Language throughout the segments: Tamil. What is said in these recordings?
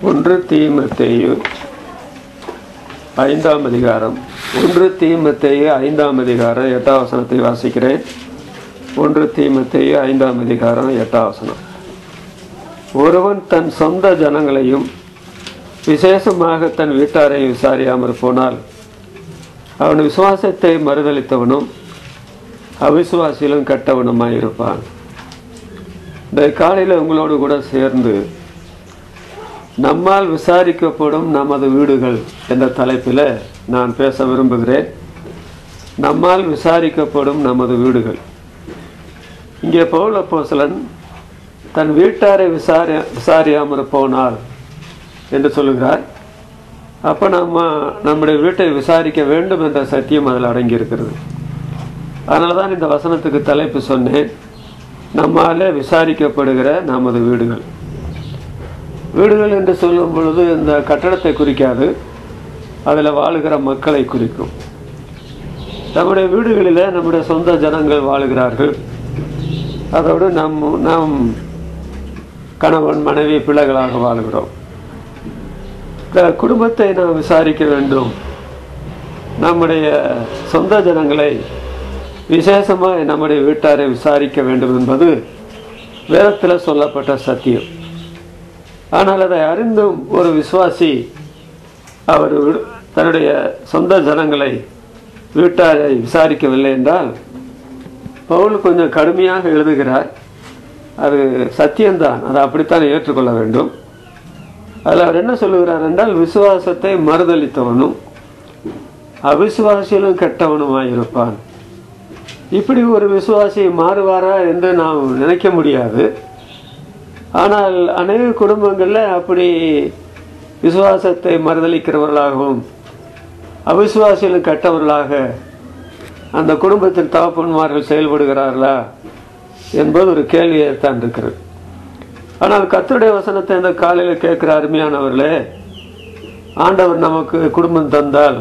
ஒன்று தீமத்தேயு 5ஆம் அதிகாரம். 1 தீமத்தேயு 5ஆம் அதிகாரம் 8ஆம் வசனத்தை வாசிக்கிறேன். 1 தீமத்தேயு 5ஆம் அதிகாரம் 8ஆம் வசனம். ஒருவன் தன் சொந்த ஜனங்களையும் விசேஷமாக தன் வீட்டாரை விசாரியாமற் போனால் அவன் விசுவாசத்தை மறுதளித்தவனும் அவிசுவாசியிலும் கெட்டவனுமாயிருப்பான். இந்த காலையில் உங்களோடு கூட சேர்ந்து நம்மால் விசாரிக்கப்படும் நமது வீடுகள் என்ற தலைப்பில் நான் பேச விரும்புகிறேன். நம்மால் விசாரிக்கப்படும் நமது வீடுகள். இங்கே பவுல் அப்போஸ்தலன் தன் வீட்டாரை விசாரியாமற் போனால் என்று சொல்லுகிறார். அப்போ நம்முடைய வீட்டை விசாரிக்க வேண்டும் என்ற சத்தியம் அதில் அடங்கியிருக்கிறது. அதனால தான் இந்த வசனத்துக்கு தலைப்பு சொன்னேன், நம்மாலே விசாரிக்கப்படுகிற நமது வீடுகள். வீடுகள் என்று சொல்லும் பொழுது இந்த கட்டடத்தை குறிக்காது, அதில் வாழுகிற மக்களை குறிக்கும். நம்முடைய வீடுகளில் நம்முடைய சொந்த ஜனங்கள் வாழுகிறார்கள். அதோடு நாம் கணவன் மனைவி பிள்ளைகளாக வாழுகிறோம். இந்த குடும்பத்தை நாம் விசாரிக்க வேண்டும். நம்முடைய சொந்த ஜனங்களை விசேஷமாக நம்முடைய வீட்டாரை விசாரிக்க வேண்டும் என்பது வேதத்தில் சொல்லப்பட்ட சத்தியம். ஆனால் அதை அறிந்தும் ஒரு விசுவாசி அவர் தன்னுடைய சொந்த ஜனங்களை வீட்டாரை விசாரிக்கவில்லை என்றால் பவுல் கொஞ்சம் கடுமையாக எழுதுகிறார். அது சத்தியம்தான், அதை அப்படித்தான் ஏற்றுக்கொள்ள வேண்டும். அதில் அவர் என்ன சொல்லுகிறார் என்றால், விசுவாசத்தை மறுதளித்தவனும் அவிசுவாசியிலும் கெட்டவனுமாயிருப்பான். இப்படி ஒரு விசுவாசி மாறுவாரா என்று நாம் நினைக்க முடியாது. ஆனால் அநேக குடும்பங்களில் அப்படி விசுவாசத்தை மறுதளிக்கிறவர்களாகவும் அவிசுவாசியிலும் கெட்டவர்களாக அந்த குடும்பத்தின் தகப்பன்மார்கள் செயல்படுகிறார்களா என்பது ஒரு கேள்வியைத்தான் இருக்கிறது. ஆனால் கர்த்தருடைய வசனத்தை இந்த காலையில் கேட்கிற அருமையானவர்களே, ஆண்டவர் நமக்கு குடும்பம் தந்தால்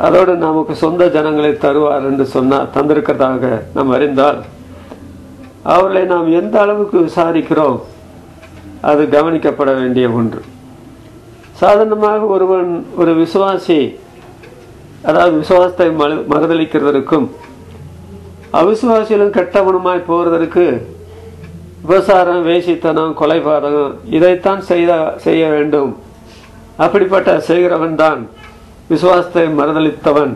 அதோடு நமக்கு சொந்த ஜனங்களை தருவார் என்று தந்திருக்கிறதாக நாம் அறிந்தால் அவர்களை நாம் எந்த அளவுக்கு விசாரிக்கிறோம் அது கவனிக்கப்பட வேண்டிய ஒன்று. சாதாரணமாக ஒரு விசுவாசி, அதாவது விசுவாசத்தை மறுதளிக்கிறதற்கும் அவிசுவாசியிலும் கெட்டவனுமாய் போவதற்கு விபசாரம், வேசித்தனம், கொலைபாதகம் இதைத்தான் செய்ய வேண்டும். அப்படிப்பட்ட செய்கிறவன் தான் விசுவாசத்தை மறுதளித்தவன்,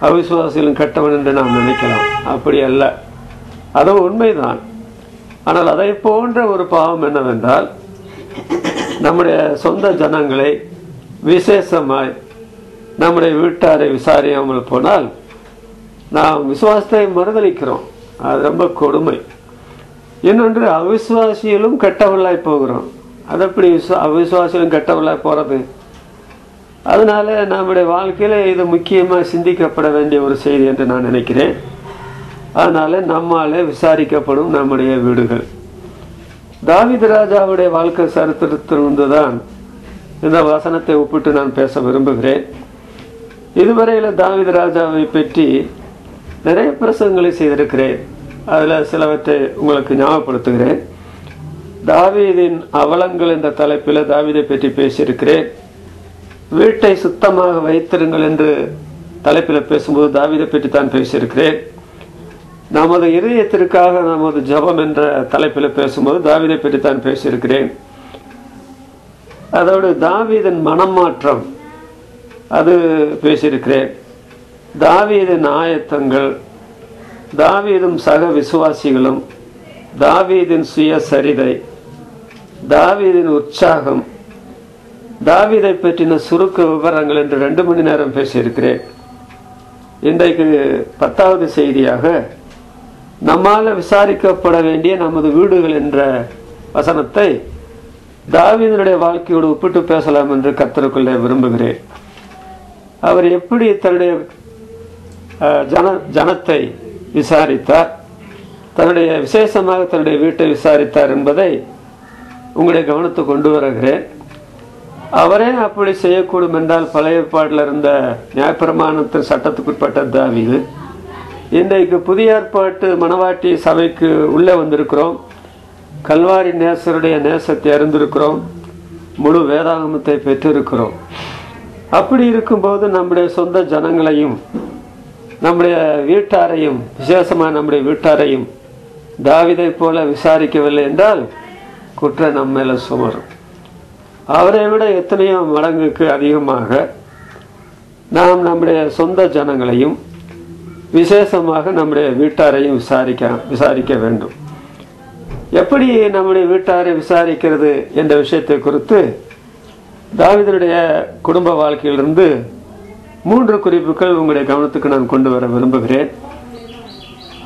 அவிசுவாசியிலும் கெட்டவன் என்று நாம் நினைக்கலாம். அப்படி அல்ல, அதுவும் உண்மைதான். ஆனால் அதை போன்ற ஒரு பாவம் என்னவென்றால், நம்முடைய சொந்த ஜனங்களை விசேஷமாய் நம்முடைய வீட்டாரை விசாரியாமல் போனால் நாம் விசுவாசத்தை மறுதளிக்கிறோம். அது ரொம்ப கொடுமை. இன்னொன்று, அவிசுவாசியிலும் கெட்டவர்களாய் போகிறோம். அது எப்படி அவிசுவாசியிலும் கெட்டவர்களாய் போகிறது? அதனால நம்முடைய வாழ்க்கையில் இது முக்கியமாக சிந்திக்கப்பட வேண்டிய ஒரு செய்தி என்று நான் நினைக்கிறேன். அதனால நம்மாலே விசாரிக்கப்படும் நம்முடைய வீடுகள். தாவீது ராஜாவுடைய வாழ்க்கை சரித்திரத்திலிருந்து தான் இந்த வசனத்தை ஒப்பிட்டு நான் பேச விரும்புகிறேன். இதுவரையில் தாவீது ராஜாவை பற்றி நிறைய பிரசங்களை செய்திருக்கிறேன். அதில் சிலவற்றை உங்களுக்கு ஞாபகப்படுத்துகிறேன். தாவீதின் அவலங்கள் என்ற தலைப்பில் தாவீதை பற்றி பேசியிருக்கிறேன். வீட்டை சுத்தமாக வைத்திருங்கள் என்று தலைப்பில் பேசும்போது தாவீதை பற்றி தான் பேசியிருக்கிறேன். நமது இதயத்திற்காக நமது ஜெபம் என்ற தலைப்பில் பேசும்போது தாவீதை பற்றி தான் பேசியிருக்கிறேன். அதோடு தாவீதின் மனமாற்றம் அது பேசியிருக்கிறேன். தாவீதின் ஆயத்தங்கள், தாவீதும் சக விசுவாசிகளும், தாவீதின் சுயசரிதை, தாவீதின் உற்சாகம், தாவீதை பற்றின சுருக்க விவரங்கள் என்று 2 மணி நேரம் பேசியிருக்கிறேன். இன்றைக்கு 10வது செய்தியாக நம்மால் விசாரிக்கப்பட வேண்டிய நமது வீடுகள் என்ற வசனத்தை தாவீதினுடைய வாழ்க்கையோடு ஒப்பிட்டு பேசலாம் என்று கர்த்தருக்குள்ளே விரும்புகிறேன். அவர் எப்படி தன்னுடைய ஜனத்தை விசாரித்தார், தன்னுடைய விசேஷமாக தன்னுடைய வீட்டை விசாரித்தார் என்பதை உங்களுடைய கவனத்தை கொண்டு வருகிறேன். அவரே அப்படி செய்யக்கூடும் என்றால் பழைய ஏற்பாட்டில் இருந்த நியாயப்பிரமாணத்தின் சட்டத்துக்குட்பட்ட தாவீது இன்றைக்கு புதிய ஏற்பாட்டு மணவாட்டி சபைக்கு உள்ளே வந்திருக்கிறோம். கல்வாரி நேசருடைய நேசத்தை அறிந்திருக்கிறோம். முழு வேதாகமத்தை பெற்றிருக்கிறோம். அப்படி இருக்கும்போது நம்முடைய சொந்த ஜனங்களையும் நம்முடைய வீட்டாரையும், விசேஷமாக நம்முடைய வீட்டாரையும் தாவீதை போல விசாரிக்கவில்லை என்றால் குற்றம் நம்ம மேல சுமரும். அவரை விட எத்தனையோ மடங்குக்கு அதிகமாக நாம் நம்முடைய சொந்த ஜனங்களையும் விசேஷமாக நம்முடைய வீட்டாரையும் விசாரிக்க வேண்டும். எப்படி நம்முடைய வீட்டாரை விசாரிக்கிறது என்ற விஷயத்தை குறித்து தாவீதுடைய குடும்ப வாழ்க்கையிலிருந்து 3 குறிப்புகள் உங்களுடைய கவனத்துக்கு நான் கொண்டு வர விரும்புகிறேன்.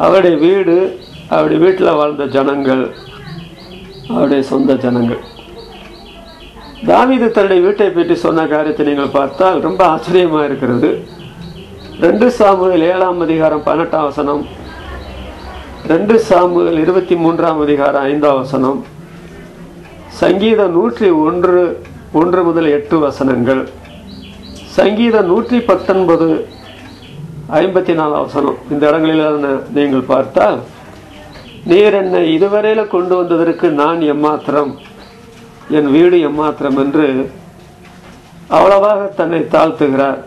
அவருடைய வீடு, அவருடைய வீட்டில் வாழ்ந்த ஜனங்கள், அவருடைய சொந்த ஜனங்கள். தாவீது தன்னுடைய வீட்டை பற்றி சொன்ன காரியத்தை நீங்கள் பார்த்தால் ரொம்ப ஆச்சரியமாக இருக்கிறது. 2 சாமுவேல் 7ஆம் அதிகாரம் 18ஆம் வசனம், 2 சாமுவேல் 23ஆம் அதிகாரம் 5ஆம் வசனம், சங்கீதம் 101 முதல் 8 வசனங்கள், சங்கீதம் 119 54 வசனம். இந்த இடங்களில் நீங்கள் பார்த்தால், நீர் என்னை இதுவரையில கொண்டு வந்ததற்கு நான் எம்மாத்திரம், என் வீடு எம்மாத்திரம் என்று அவ்வளவாக தன்னை தாழ்த்துகிறார்.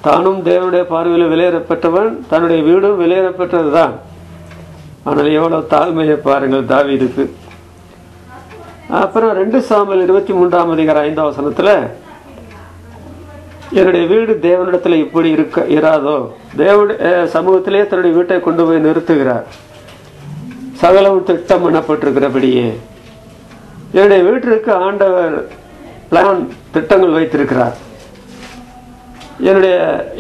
தானும் தேவனுடைய பார்வையில் விலையேறப்பட்டவன், தன்னுடைய வீடும் விலையேறப்பட்டதுதான். ஆனால் எவ்வளவு தாழ்மையை பாருங்கள் தாவீதுக்கு. அப்புறம் 2 சாமுவேல் 23ஆம் அதிகாரம் 5ஆம் வசனத்துல, என்னுடைய வீடு தேவனிடத்துல இப்படி இராதோ, தேவனுடைய சமூகத்திலே தன்னுடைய வீட்டை கொண்டு போய் நிறுத்துகிறார். சகலமும் திட்டம் பண்ணப்பட்டிருக்கிறபடியே என்னுடைய வீட்டிற்கு ஆண்டவர் பிளான், திட்டங்கள் வைத்திருக்கிறார். என்னுடைய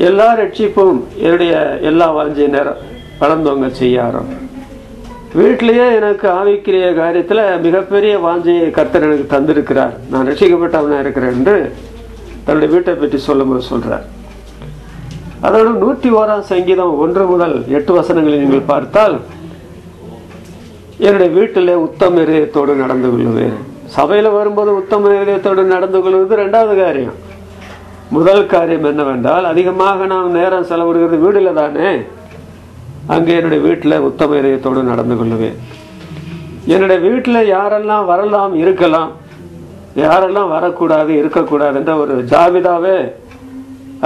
எல்லா ரட்சிப்பும், என்னுடைய எல்லா வாஞ்சை நேரம் வளர்ந்தவங்க செய்யாரோ, வீட்டிலேயே எனக்கு ஆவிக்கிரிய காரியத்தில் மிகப்பெரிய வாஞ்சையை கர்த்தர் எனக்கு தந்திருக்கிறார், நான் ரட்சிக்கப்பட்டவனா இருக்கிறேன் என்று தன்னுடைய வீட்டை பற்றி சொல்லும்போது சொல்றார். அதோடு 101ஆம் சங்கீதம் 1 முதல் 8 வசனங்களை நீங்கள் பார்த்தால், என்னுடைய வீட்டிலே உத்தம இதயத்தோடு நடந்து கொள்ளுவேன். சபையில் வரும்போது உத்தம இதயத்தோடு நடந்து கொள்வது 2வது காரியம். முதல் காரியம் என்னவென்றால், அதிகமாக நாம் நேரம் செலவிடுகிறது வீடில் தானே. அங்கே என்னுடைய வீட்டில் உத்தம இதயத்தோடு நடந்து கொள்ளுவேன். என்னுடைய வீட்டில் யாரெல்லாம் வரலாம், இருக்கலாம், யாரெல்லாம் வரக்கூடாது, இருக்கக்கூடாது என்ற ஒரு ஜாபிதாவே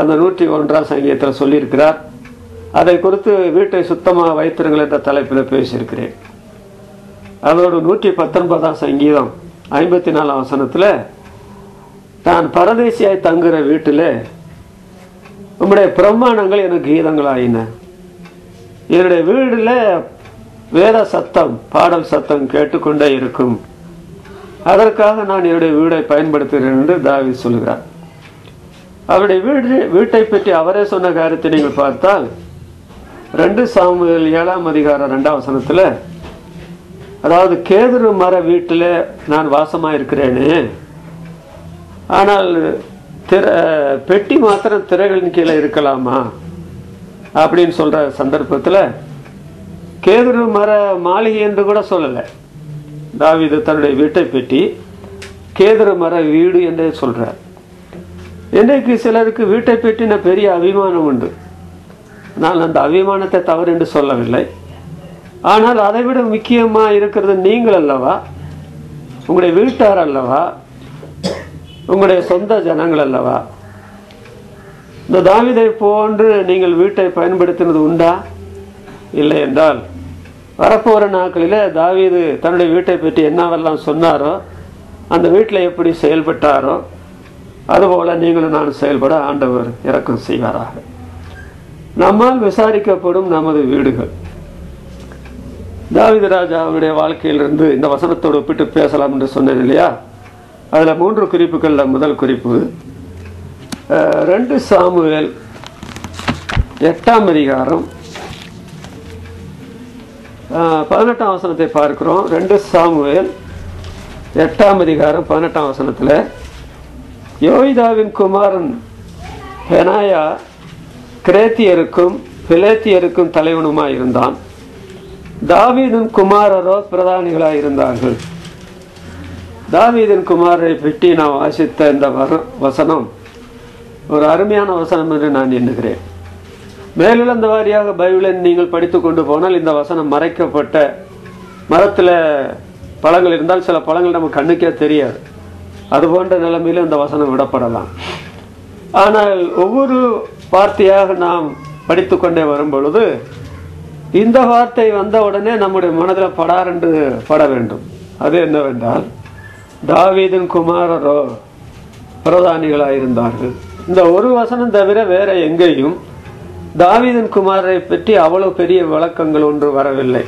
அந்த 101ஆம் சங்கீதத்தில் சொல்லியிருக்கிறார். அதை குறித்து வீட்டை சுத்தமாக வைத்திருங்கள் என்ற தலைப்பில் பேசியிருக்கிறேன். அதோடு 119ஆம் சங்கீதம் 54ஆம் வசனத்தில், நான் பரதேசியாய் தங்குற வீட்டில் உம்முடைய பிரமாணங்கள் எனக்கு கீதங்களாயின. என்னுடைய வீடுல வேத சத்தம், பாடல் சத்தம் கேட்டுக்கொண்டே இருக்கும். அதற்காக நான் என்னுடைய வீடை பயன்படுத்துகிறேன் என்று தாவீது சொல்கிறார். அவருடைய வீட்டை பற்றி அவரே சொன்ன காரியத்தை நீங்கள் பார்த்தால், 2 சாமுவேல் 7ஆம் அதிகாரம் 2ஆம் வசனத்தில், அதாவது கேதுரு மர வீட்டில் நான் வாசமாக இருக்கிறேனே, ஆனால் பெட்டி மாத்திரம் திரைகளின் கீழே இருக்கலாமா அப்படின்னு சொல்ற சந்தர்ப்பத்தில், கேதுரு மர மாளிகை என்று கூட சொல்லலை தாவீது தன்னுடைய வீட்டை பற்றி, கேதுரு மர வீடு என்றே சொல்றார். இன்றைக்கு சிலருக்கு வீட்டை பற்றின பெரிய அபிமானம் உண்டு. நான் அந்த அபிமானத்தை தவறு என்று சொல்லவில்லை. ஆனால் அதை விட முக்கியமா இருக்கிறது நீங்கள் அல்லவா, உங்களுடைய வீட்டார் அல்லவா, உங்களுடைய சொந்த ஜனங்கள் அல்லவா. இந்த தாவீதை போன்று நீங்கள் வீட்டை பயன்படுத்தினது உண்டா? இல்லை என்றால், வரப்போகிற நாட்களில் தாவீது தன்னுடைய வீட்டை பற்றி என்னவெல்லாம் சொன்னாரோ, அந்த வீட்டில் எப்படி செயல்பட்டாரோ, அதுபோல நீங்களும் நான் செயல்பட ஆண்டவர் இரக்கம் செய்வாராக. நம்மால் விசாரிக்கப்படும் நமது வீடுகள். தாவீது ராஜாவுடைய வாழ்க்கையிலிருந்து இந்த வசனத்தோடு ஒப்பிட்டு பேசலாம் என்று சொன்னேன் இல்லையா? அதில் 3 குறிப்புகளில் முதல் குறிப்பு 2 சாமுவேல் 8ஆம் அதிகாரம் 18ஆம் வசனத்தை பார்க்கிறோம். 2 சாமுவேல் 8ஆம் அதிகாரம் 18ஆம் வசனத்தில், யோய்தாவின் குமாரன் பெனாயா கிரேத்தியருக்கும் பிலேத்தியருக்கும் தலைவனுமாய் இருந்தான். தாவீதின் குமாரரோ பிரதானிகளாய் இருந்தார்கள். தாவீதின் குமாரரை பற்றி நான் வாசித்த இந்த வசனம் ஒரு அருமையான வசனம் என்று நான் எண்ணுகிறேன். மேலிழந்த வாரியாக பைபிளை நீங்கள் படித்து கொண்டு போனால் இந்த வசனம் மறைக்கப்பட்ட மரத்தில் பழங்கள் இருந்தால் சில பழங்கள் நம்ம கண்ணுக்கே தெரியாது. அது போன்ற நிலைமையில இந்த வசனம் விடப்படலாம். ஆனால் ஒவ்வொரு வார்த்தையாக நாம் படித்து கொண்டே வரும் பொழுது இந்த வார்த்தை வந்த உடனே நம்முடைய மனதில் படாரென்று பட வேண்டும். அது என்னவென்றால், தாவீதின் குமாரரோ பிரதானிகளாயிருந்தார்கள். இந்த ஒரு வசனம் தவிர வேற எங்கேயும் தாவீதின் குமாரரை பற்றி அவ்வளவு பெரிய விளக்கங்கள் ஒன்று வரவில்லை.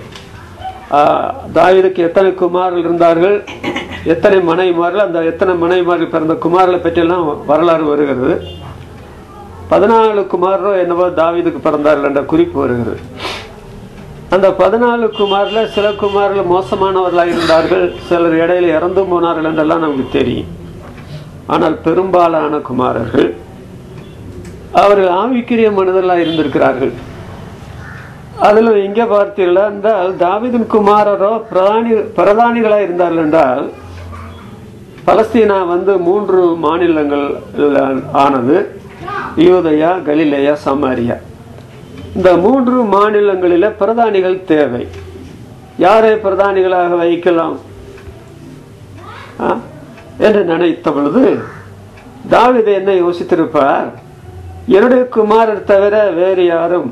தாவீதுக்கு எத்தனை குமாரர்கள் இருந்தார்கள், எத்தனை மனைவிமார்கள், அந்த எத்தனை மனைவிமார்கள் பிறந்த குமாரர்களை பற்றியெல்லாம் வரலாறு வருகிறது. 14 குமாரரோ என்னவோ தாவீதுக்கு பிறந்தார்கள் என்ற குறிப்பு வருகிறது. அந்த 14 குமாரில் சில குமார்கள் மோசமானவர்களாக இருந்தார்கள், சிலர் இடையில இறந்து போனார்கள் என்றெல்லாம் நமக்கு தெரியும். ஆனால் பெரும்பாலான குமாரர்கள் அவர்கள் ஆவிக்குரிய மனிதர்களாக இருந்திருக்கிறார்கள். அதில் எங்கே பார்த்தீர்களா என்றால், தாவீதின் குமாரரோ பிரதானிகளாக இருந்தார்கள் என்றால், பலஸ்தீனா 3 மாநிலங்கள் ஆனது, யூதயா, கலிலேயா, சமாரியா. இந்த 3 மாநிலங்களில் பிரதானிகள் தேவை. யாரை பிரதானிகளாக வைக்கலாம் என்று நினைத்த பொழுது தாவீது என்ன யோசித்திருப்பார், என்னுடைய குமாரர் தவிர வேறு யாரும்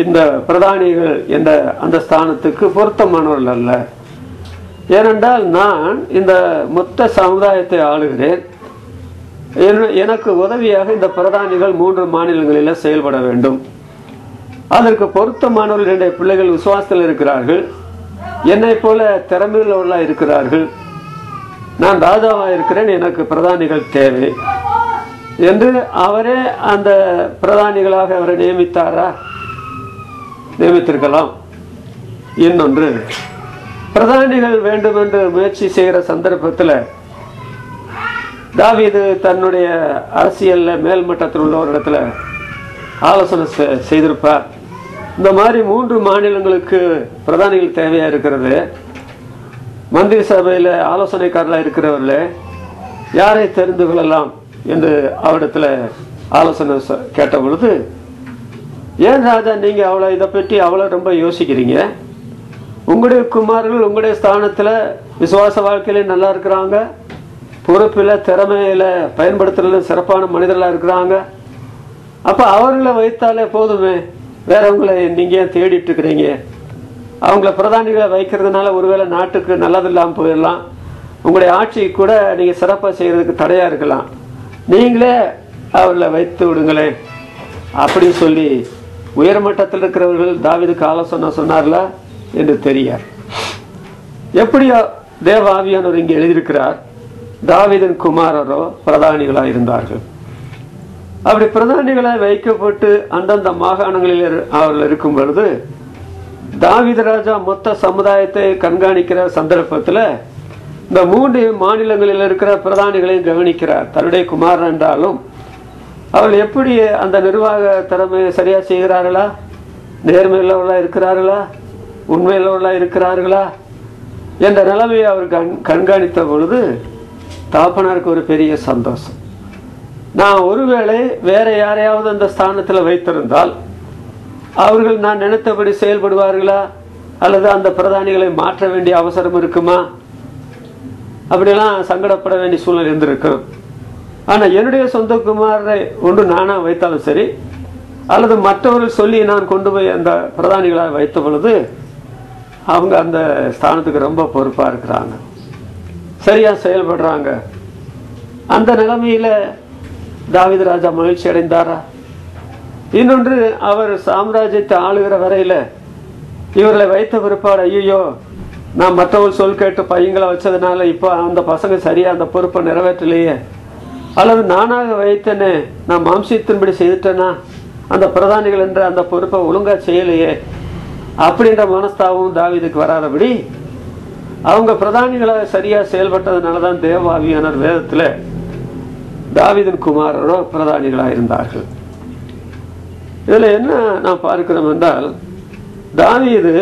இந்த பிரதானிகள் என்ற அந்த ஸ்தானத்துக்கு பொருத்தமானவர்கள் அல்ல. ஏனென்றால் நான் இந்த மொத்த சமுதாயத்தை ஆளுகிறேன். எனக்கு உதவியாக இந்த பிரதானிகள் 3 மாநிலங்களில் செயல்பட வேண்டும். அதற்கு பொருத்தமானவர்கள் என்னுடைய பிள்ளைகள் விசுவாசத்தில் இருக்கிறார்கள், என்னை போல திறமையுள்ளவர்களாக இருக்கிறார்கள். நான் ராஜாவாக இருக்கிறேன், எனக்கு பிரதானிகள் தேவை என்று அவரே அந்த பிரதானிகளாக அவரை நியமித்தாரா? நியமித்திருக்கலாம். இன்னொன்று, பிரதானிகள் வேண்டும் என்று முயற்சி செய்கிற சந்தர்ப்பத்தில் தாவீது தன்னுடைய அரசியல்ல மேல்மட்டத்தில் உள்ள ஒரு இடத்துல ஆலோசனை செய்திருப்பார். இந்த மாதிரி 3 மாநிலங்களுக்கு பிரதானிகள் தேவையா இருக்கிறது, மந்திரி சபையில் ஆலோசனைக்காரர்களாக இருக்கிறவர்கள யாரை தெரிந்து கொள்ளலாம் என்று அவரிடத்துல ஆலோசனை கேட்ட பொழுது, ஏன் ராஜா நீங்க இதை பற்றி ரொம்ப யோசிக்கிறீங்க? உங்களுடைய குமார்கள் உங்களுடைய ஸ்தானத்தில் விசுவாச வாழ்க்கையில நல்லா இருக்கிறாங்க, பொறுப்பில் திறமையில பயன்படுத்துறதுல சிறப்பான மனிதர்களாக இருக்கிறாங்க. அப்ப அவர்களை வைத்தாலே போதுமே, வேறவங்களை நீங்க ஏன் தேடிட்டு இருக்கிறீங்க? அவங்கள பிரதானிகளை வைக்கிறதுனால ஒருவேளை நாட்டுக்கு நல்லது இல்லாமல் போயிடலாம், உங்களுடைய ஆட்சி கூட நீங்க சிறப்பாக செய்யறதுக்கு தடையா இருக்கலாம், நீங்களே அவர்களை வைத்து விடுங்களேன் அப்படின்னு சொல்லி உயர்மட்டத்தில் இருக்கிறவர்கள் தாவீதுக்கு ஆலோசனை சொன்னார்ல என்று தெரியாது. எப்படியோ தேவ ஆவியானவர் இங்கே எழுதியிருக்கிறார், தாவீதின் குமாரரோ பிரதானிகளாக இருந்தார்கள். அப்படி பிரதானிகளாக வைக்கப்பட்டு அந்தந்த மாகாணங்களில் அவர்கள் இருக்கும் பொழுது தாவீது ராஜா மொத்த சமுதாயத்தை கண்காணிக்கிற சந்தர்ப்பத்தில் இந்த 3 மாநிலங்களில் இருக்கிற பிரதானிகளையும் கவனிக்கிறார். தன்னுடைய குமாரன் என்றாலும் அவர்கள் எப்படி அந்த நிர்வாக திறமையை சரியா செய்கிறார்களா, நேர்மையுள்ளவர்களா இருக்கிறார்களா, உண்மையுள்ளவர்களா இருக்கிறார்களா என்ற நிலைமையை அவர் கண்காணித்த பொழுது தாப்பனாருக்கு ஒரு பெரிய சந்தோஷம். நான் ஒருவேளை வேற யாரையாவது அந்த ஸ்தானத்தில் வைத்திருந்தால் அவர்கள் நான் நினைத்தபடி செயல்படுவார்களா, அல்லது அந்த பிரதானிகளை மாற்ற வேண்டிய அவசரம் இருக்குமா, அப்படிலாம் சங்கடப்பட வேண்டிய சூழ்நிலை இருந்திருக்கும். ஆனா என்னுடைய சொந்த குமாரரை ஒன்று நானா வைத்தாலும் சரி, அல்லது மற்றவர்கள் சொல்லி நான் கொண்டு போய் அந்த பிரதானிகளாக வைத்த பொழுது அவங்க அந்த ஸ்தானத்துக்கு ரொம்ப பொறுப்பா இருக்கிறாங்க, சரியா செயல்படுறாங்க. அந்த நிலைமையில தாவீது ராஜா மகிழ்ச்சி அடைந்தாரா? இன்னொன்று, அவர் சாம்ராஜ்யத்தை ஆளுகிற வரையில இவர்களை வைத்த பிற்பாடு, ஐயோ நான் மற்றவர்கள் சொல் கேட்டு பையங்களை வச்சதுனால இப்போ அந்த பசங்க சரியா அந்த பொறுப்பை நிறைவேற்றலையே, அல்லது நானாக வைத்தனே நான் மாம்சத்தின்படி செய்துட்டேனா, அந்த பிரதானிகள் என்ற அந்த பொறுப்பை ஒழுங்கா செய்யலையே அப்படின்ற மனஸ்தாபமும் தாவீதுக்கு வராதபடி அவங்க பிரதானிகளாக சரியா செயல்பட்டதுனாலதான் தேவ ஆவியானவர் வேதத்துல தாவீதின் குமாரரோ பிரதானிகளாக இருந்தார்கள். இதுல என்ன நாம் பார்க்கிறோம் என்றால், தாவீது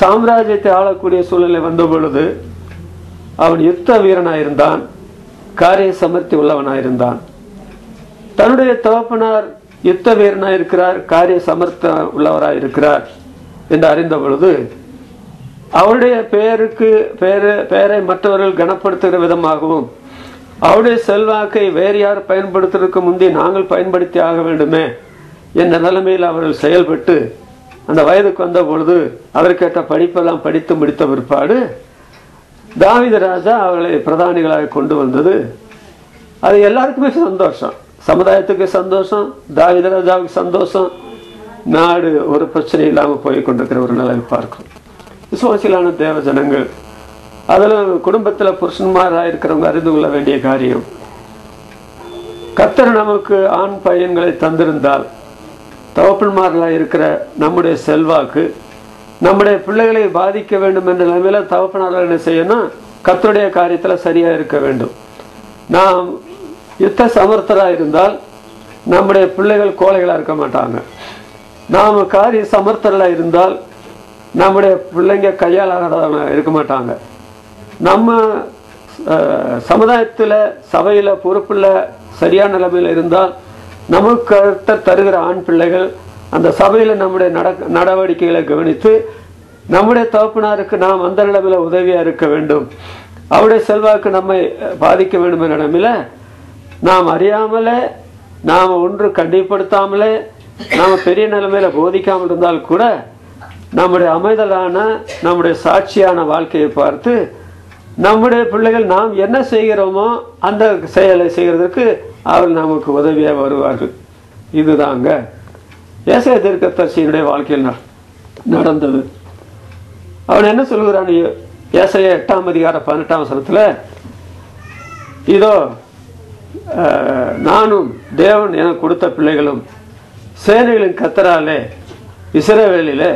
சாம்ராஜ்யத்தை ஆளக்கூடிய சூழ்நிலை வந்த பொழுது அவன் யுத்த வீரனாயிருந்தான், காரிய சமர்த்தி உள்ளவனாயிருந்தான். தன்னுடைய தகப்பனார் யுத்த வீரனாக இருக்கிறார், காரிய சமர்த்த உள்ளவராக இருக்கிறார் என்று அறிந்த பொழுது அவருடைய பெயரை மற்றவர்கள் கனப்படுத்துகிற விதமாகவும் அவருடைய செல்வாக்கை வேறு யார் பயன்படுத்துவதற்கு முந்தி நாங்கள் பயன்படுத்தி ஆக வேண்டுமே என்ற நிலைமையில் அவர்கள் செயல்பட்டு அந்த வயதுக்கு வந்த பொழுது அதற்கேற்ற படிப்பெல்லாம் படித்து முடித்த பிற்பாடு தாவீது ராஜா அவர்களை பிரதானிகளாக கொண்டு வந்தது. அது எல்லாருக்குமே சந்தோஷம், சமுதாயத்துக்கு சந்தோஷம், தாவீது ராஜாவுக்கு சந்தோஷம். நாடு ஒரு பிரச்சனை இல்லாமல் போய் கொண்டிருக்கிற ஒரு நிலையை பார்க்கும். விசுவாசிகளான தேவ ஜனங்கள், அதில் குடும்பத்தில் புருஷன்மாராக இருக்கிறவங்க அறிந்து கொள்ள வேண்டிய காரியம், கர்த்தர் நமக்கு ஆண் பையன்களை தந்திருந்தால் தகப்பன்மார்களாக இருக்கிற நம்முடைய செல்வாக்கு நம்முடைய பிள்ளைகளை பாதிக்க வேண்டும் என்ற நிலைமையில தகப்பனார்கள் என்ன செய்யணும், கர்த்தருடைய காரியத்தில் சரியாக இருக்க வேண்டும். நாம் யுத்த சமர்த்தராக இருந்தால் நம்முடைய பிள்ளைகள் கோழைகளாக இருக்க மாட்டாங்க. நாம் காரிய சமர்த்தராக இருந்தால் நம்முடைய பிள்ளைங்க கையாளாக இருக்க மாட்டாங்க. நம்ம சமுதாயத்தில் சபையில் பொறுப்புள்ள சரியான நிலைமையில் இருந்தால் நமக்கு கர்த்தர் தருகிற ஆண் பிள்ளைகள் அந்த சபையில் நம்முடைய நடவடிக்கைகளை கவனித்து நம்முடைய தகப்பனாருக்கு நாம் அந்த நிலைமையில் உதவியாக இருக்க வேண்டும், அவருடைய செல்வாக்கு நம்மை பாதிக்க வேண்டும் என்ற நிலைமையில் நாம் அறியாமலே, நாம் ஒன்று கண்டிப்படுத்தாமலே, நாம் பெரிய நிலைமையில் போதிக்காமல் இருந்தால் கூட நம்முடைய அமைதலான நம்முடைய சாட்சியான வாழ்க்கையை பார்த்து நம்முடைய பிள்ளைகள் நாம் என்ன செய்கிறோமோ அந்த செயலை செய்கிறதுக்கு அவர்கள் நமக்கு உதவியாக வருவார்கள். இதுதாங்க ஏசாயா தீர்க்கதரிசியினுடைய வாழ்க்கையில் நடந்தது. அவன் என்ன சொல்கிறான், ஏசாயா 8:18 இதோ நானும் தேவன் எனக்கு கொடுத்த பிள்ளைகளும் சேனைகளின் கர்த்தராலே இஸ்ரவேலிலே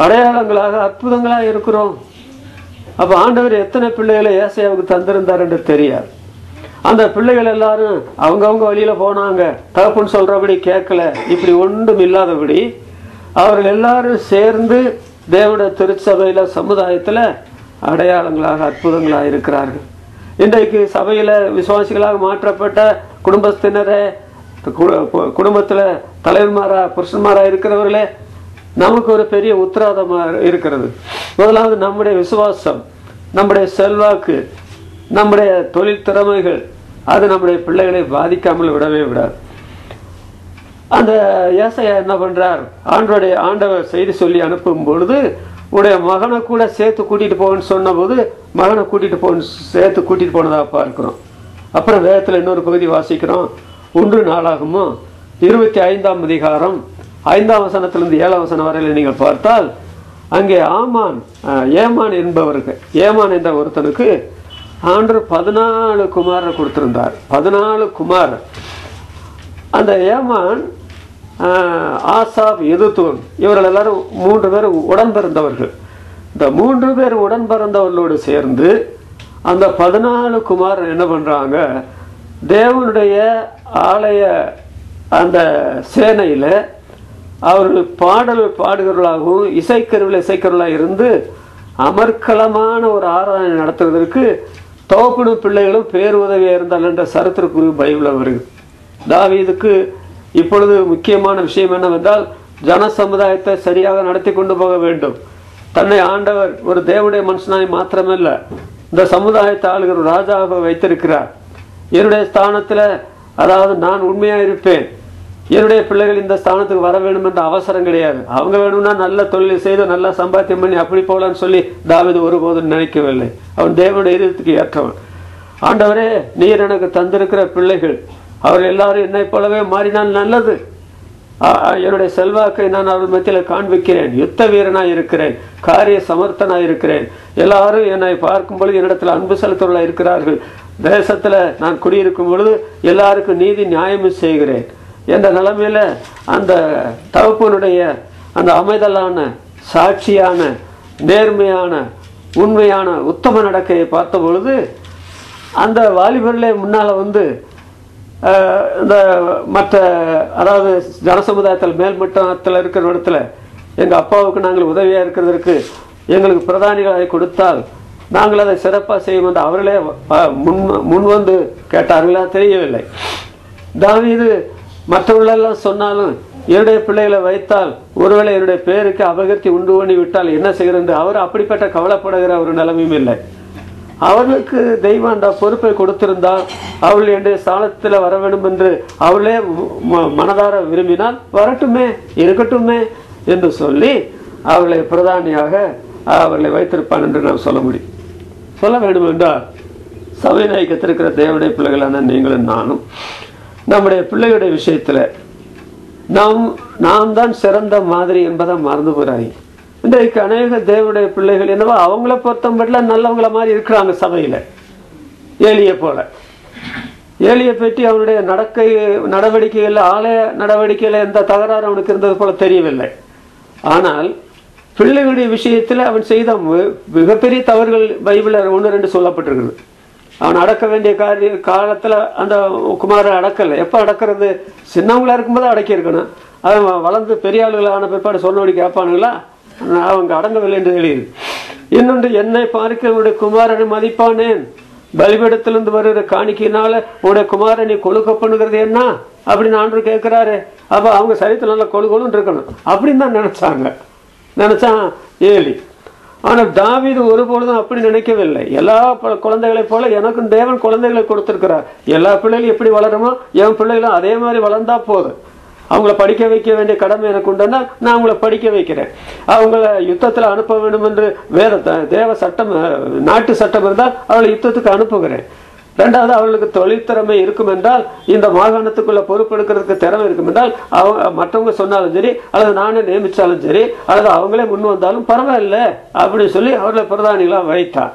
அடையாளங்களாக அற்புதங்களாக இருக்கிறோம். அப்போ ஆண்டவர் எத்தனை பிள்ளைகளை ஏசாயாவுக்கு தந்திருந்தார் என்று தெரியாது. அந்த பிள்ளைகள் எல்லாரும் அவங்கவுங்க வழியில் போனாங்க, தகப்பன் சொல்கிறபடி கேட்கல, இப்படி ஒன்றும் இல்லாதபடி அவர்கள் எல்லாரும் சேர்ந்து தேவனுடைய திருச்சபையில் சமுதாயத்தில் அடையாளங்களாக அற்புதங்களாக இருக்கிறார்கள். இன்றைக்கு சபையில் விசுவாசிகளாக மாற்றப்பட்ட குடும்பத்தினரே, குடும்பத்தில் தலைவன்மாராக புருஷன்மாராக இருக்கிறவர்களே நமக்கு ஒரு பெரிய உத்தரவாதமாக இருக்கிறது. முதலாவது நம்முடைய விசுவாசம், நம்முடைய செல்வாக்கு, நம்முடைய தொழில் திறமைகள் அது நம்முடைய பிள்ளைகளை பாதிக்காமல் விடவே விடாது. அந்த ஏசாயா என்ன பண்றார், ஆண்டவர் செய்தி சொல்லி அனுப்பும் பொழுது உடைய மகனை கூட சேர்த்து கூட்டிட்டு போன்னு சொன்ன போது மகனை சேர்த்து கூட்டிட்டு போனதாக பார்க்கிறோம். அப்புறம் வேதத்தில் இன்னொரு பகுதி வாசிக்கிறோம், 1 நாளாகமும் 25ஆம் அதிகாரம் 5ஆம் வசனத்திலிருந்து 7ஆம் வசனம் வரையில் நீங்கள் பார்த்தால் அங்கே ஏமான் என்ற ஒருத்தனுக்கு ஆண்டவர் 14 குமாரரை கொடுத்திருந்தார். 14 குமாரர். அந்த ஏமான், ஆசாப், எதுத்தூன் இவர்கள் எல்லாரும் 3 பேர் உடன் பிறந்தவர்கள். இந்த 3 பேர் உடன் பிறந்தவர்களோடு சேர்ந்து அந்த 14 குமாரர் என்ன பண்றாங்க, தேவனுடைய ஆலய அந்த சேனையில அவர்கள் பாடல் பாடுகிறவர்களாகவும் இசைக்கருவிலாக இருந்து அமர்க்கலமான ஒரு ஆராதனை நடத்துவதற்கு தகப்பனும் பிள்ளைகளும் பேர் உதவியாக இருந்தால் என்ற சரித்திரக்குறி பைபிளில் வருது. தாவீதுக்கு இப்பொழுது முக்கியமான விஷயம் என்னவென்றால் ஜன சமுதாயத்தை சரியாக நடத்தி கொண்டு போக வேண்டும். தன்னை ஆண்டவர் ஒரு தேவனுடைய மனுஷனாய் மாத்திரமல்ல, இந்த சமுதாயத்தை ஆளுகிற ராஜாவை வைத்திருக்கிறார். என்னுடைய ஸ்தானத்தில், அதாவது நான் உண்மையாக இருப்பேன், என்னுடைய பிள்ளைகள் இந்த ஸ்தானத்துக்கு வர வேண்டும் என்ற அவசரம் கிடையாது. அவங்க வேணும்னா நல்ல தொழில் செய்து நல்லா சம்பாத்தியம் பண்ணி அப்படி போகலான்னு சொல்லி தாவீது ஒருபோதும் நினைக்கவில்லை. அவன் தேவனுடைய இதயத்துக்கு ஏற்றவன். ஆண்டவரே, நீர் எனக்கு தந்திருக்கிற பிள்ளைகள் அவர்கள் எல்லாரும் என்னை போலவே மாறினால் நல்லது. என்னுடைய செல்வாக்கை நான் அவர்கள் மத்தியில் காண்பிக்கிறேன், யுத்த வீரனாய் இருக்கிறேன், காரிய சமர்த்தனாய் இருக்கிறேன், எல்லாரும் என்னை பார்க்கும் பொழுது என்னிடத்தில் அன்பு செலுத்தவர்களாக இருக்கிறார்கள், தேசத்தில் நான் குடியிருக்கும் பொழுது எல்லாருக்கும் நீதி நியாயமும் செய்கிறேன் என்ற நிலைமையில அந்த தகப்பனுடைய அந்த அமைதலான சாட்சியான நேர்மையான உண்மையான உத்தம நடக்கையை பார்த்த பொழுது அந்த வாலிபர்களே முன்னால் வந்து இந்த மற்ற, அதாவது ஜனசமுதாயத்தில் மேல்மட்டத்தில் இருக்கிற இடத்துல எங்கள் அப்பாவுக்கு நாங்கள் உதவியாக இருக்கிறதற்கு எங்களுக்கு பிரதானிகளை கொடுத்தால் நாங்கள் அதை சிறப்பாக செய்வோம் என்று அவர்களே முன் வந்து கேட்டார்களா தெரியவில்லை. தாவீது மற்றவர்களெல்லாம் சொன்னாலும் என்னுடைய பிள்ளைகளை வைத்தால் ஒருவேளை என்னுடைய பேருக்கு அபகீர்த்தி உண்டு பண்ணி விட்டால் என்ன செய்கிறது, அவர் அப்படிப்பட்ட கவலைப்படுகிற ஒரு நிலைமையும் இல்லை. அவர்களுக்கு தெய்வம் அந்த பொறுப்பை கொடுத்திருந்தால் அவள் என்னுடைய ஸ்தானத்தில் வர வேண்டும் என்று அவளே மனதார விரும்பினால் வரட்டுமே, இருக்கட்டுமே என்று சொல்லி அவர்களை பிரதானியாக அவர்களை வைத்திருப்பான் என்று நாம் சொல்ல முடியும். சொல்ல வேண்டும் என்றால் சபை நாயகத்திருக்கிற தேவனுடைய பிள்ளைகளான நீங்களும் நானும் நம்முடைய பிள்ளைகளுடைய விஷயத்துல நாம் தான் சிறந்த மாதிரி என்பதை மறந்து போறாங்க. இன்றைக்கு அநேக தேவனுடைய பிள்ளைகள் என்னவோ அவங்கள பொறுத்தம்பட்ல நல்லவங்கள மாதிரி இருக்கிறாங்க சபையில. ஏலிய போல, ஏலியை பற்றி அவனுடைய நடவடிக்கைகள் ஆலய நடவடிக்கையில எந்த தகராறு அவனுக்கு இருந்தது போல தெரியவில்லை. ஆனால் பிள்ளைகளுடைய விஷயத்துல அவன் செய்த மிகப்பெரிய தவறுகள் பைபிள்ல 1-2 சொல்லப்பட்டிருக்குது. அவன் அடக்க வேண்டிய காலத்துல அந்த குமாரன் அடக்கலை. எப்ப அடக்கிறது? சின்னவங்களா இருக்கும்போது அடக்கி இருக்கணும். அவன் வளர்ந்து பெரிய ஆளுகளான பிற்பாடு சொன்னபடி கேட்பானுங்களா? அவங்க அடங்கவில்லை என்று எழுது. இன்னொன்று, என்னை பார்க்க உன்னுடைய குமாரனை மதிப்பானேன், பலிபீடத்திலிருந்து வருகிற காணிக்கையினால உன்னுடைய குமாரனை கொழுக்க பண்ணுகிறது என்ன அப்படின்னு ஆண்டு கேட்கிறாரு. அப்ப அவங்க சரித்துல நல்லா கொழுகொழுன்னு இருக்கணும் அப்படின்னு தான் நினைச்சான் ஏலி. ஆனால் தாவீது ஒருபொழுதும் அப்படி நினைக்கவில்லை. எல்லா குழந்தைகளைப் போல எனக்கும் தேவன் குழந்தைகளை கொடுத்திருக்கிறார். எல்லா பிள்ளைகளும் எப்படி வளருமோ என் பிள்ளைகளும் அதே மாதிரி வளர்ந்தா போதும். அவங்கள படிக்க வைக்க வேண்டிய கடமை எனக்கு உண்டுன்னா நான் அவங்கள படிக்க வைக்கிறேன். அவங்கள யுத்தத்தில் அனுப்ப வேண்டும் என்று வேற தேவ சட்டம், நாட்டு சட்டம் இருந்தால் அவளை யுத்தத்துக்கு அனுப்புகிறேன். ரெண்டாவது, அவர்களுக்கு தொழில் திறமை இருக்கும் என்றால், இந்த மாகாணத்துக்குள்ள பொறுப்பெடுக்கிறதுக்கு திறமை இருக்கும் என்றால் அவங்க மற்றவங்க சொன்னாலும் சரி, அல்லது நானே நியமிச்சாலும் சரி, அல்லது அவங்களே முன் வந்தாலும் பரவாயில்ல அப்படின்னு சொல்லி அவர்களை பிரதானிகளா வைத்தார்.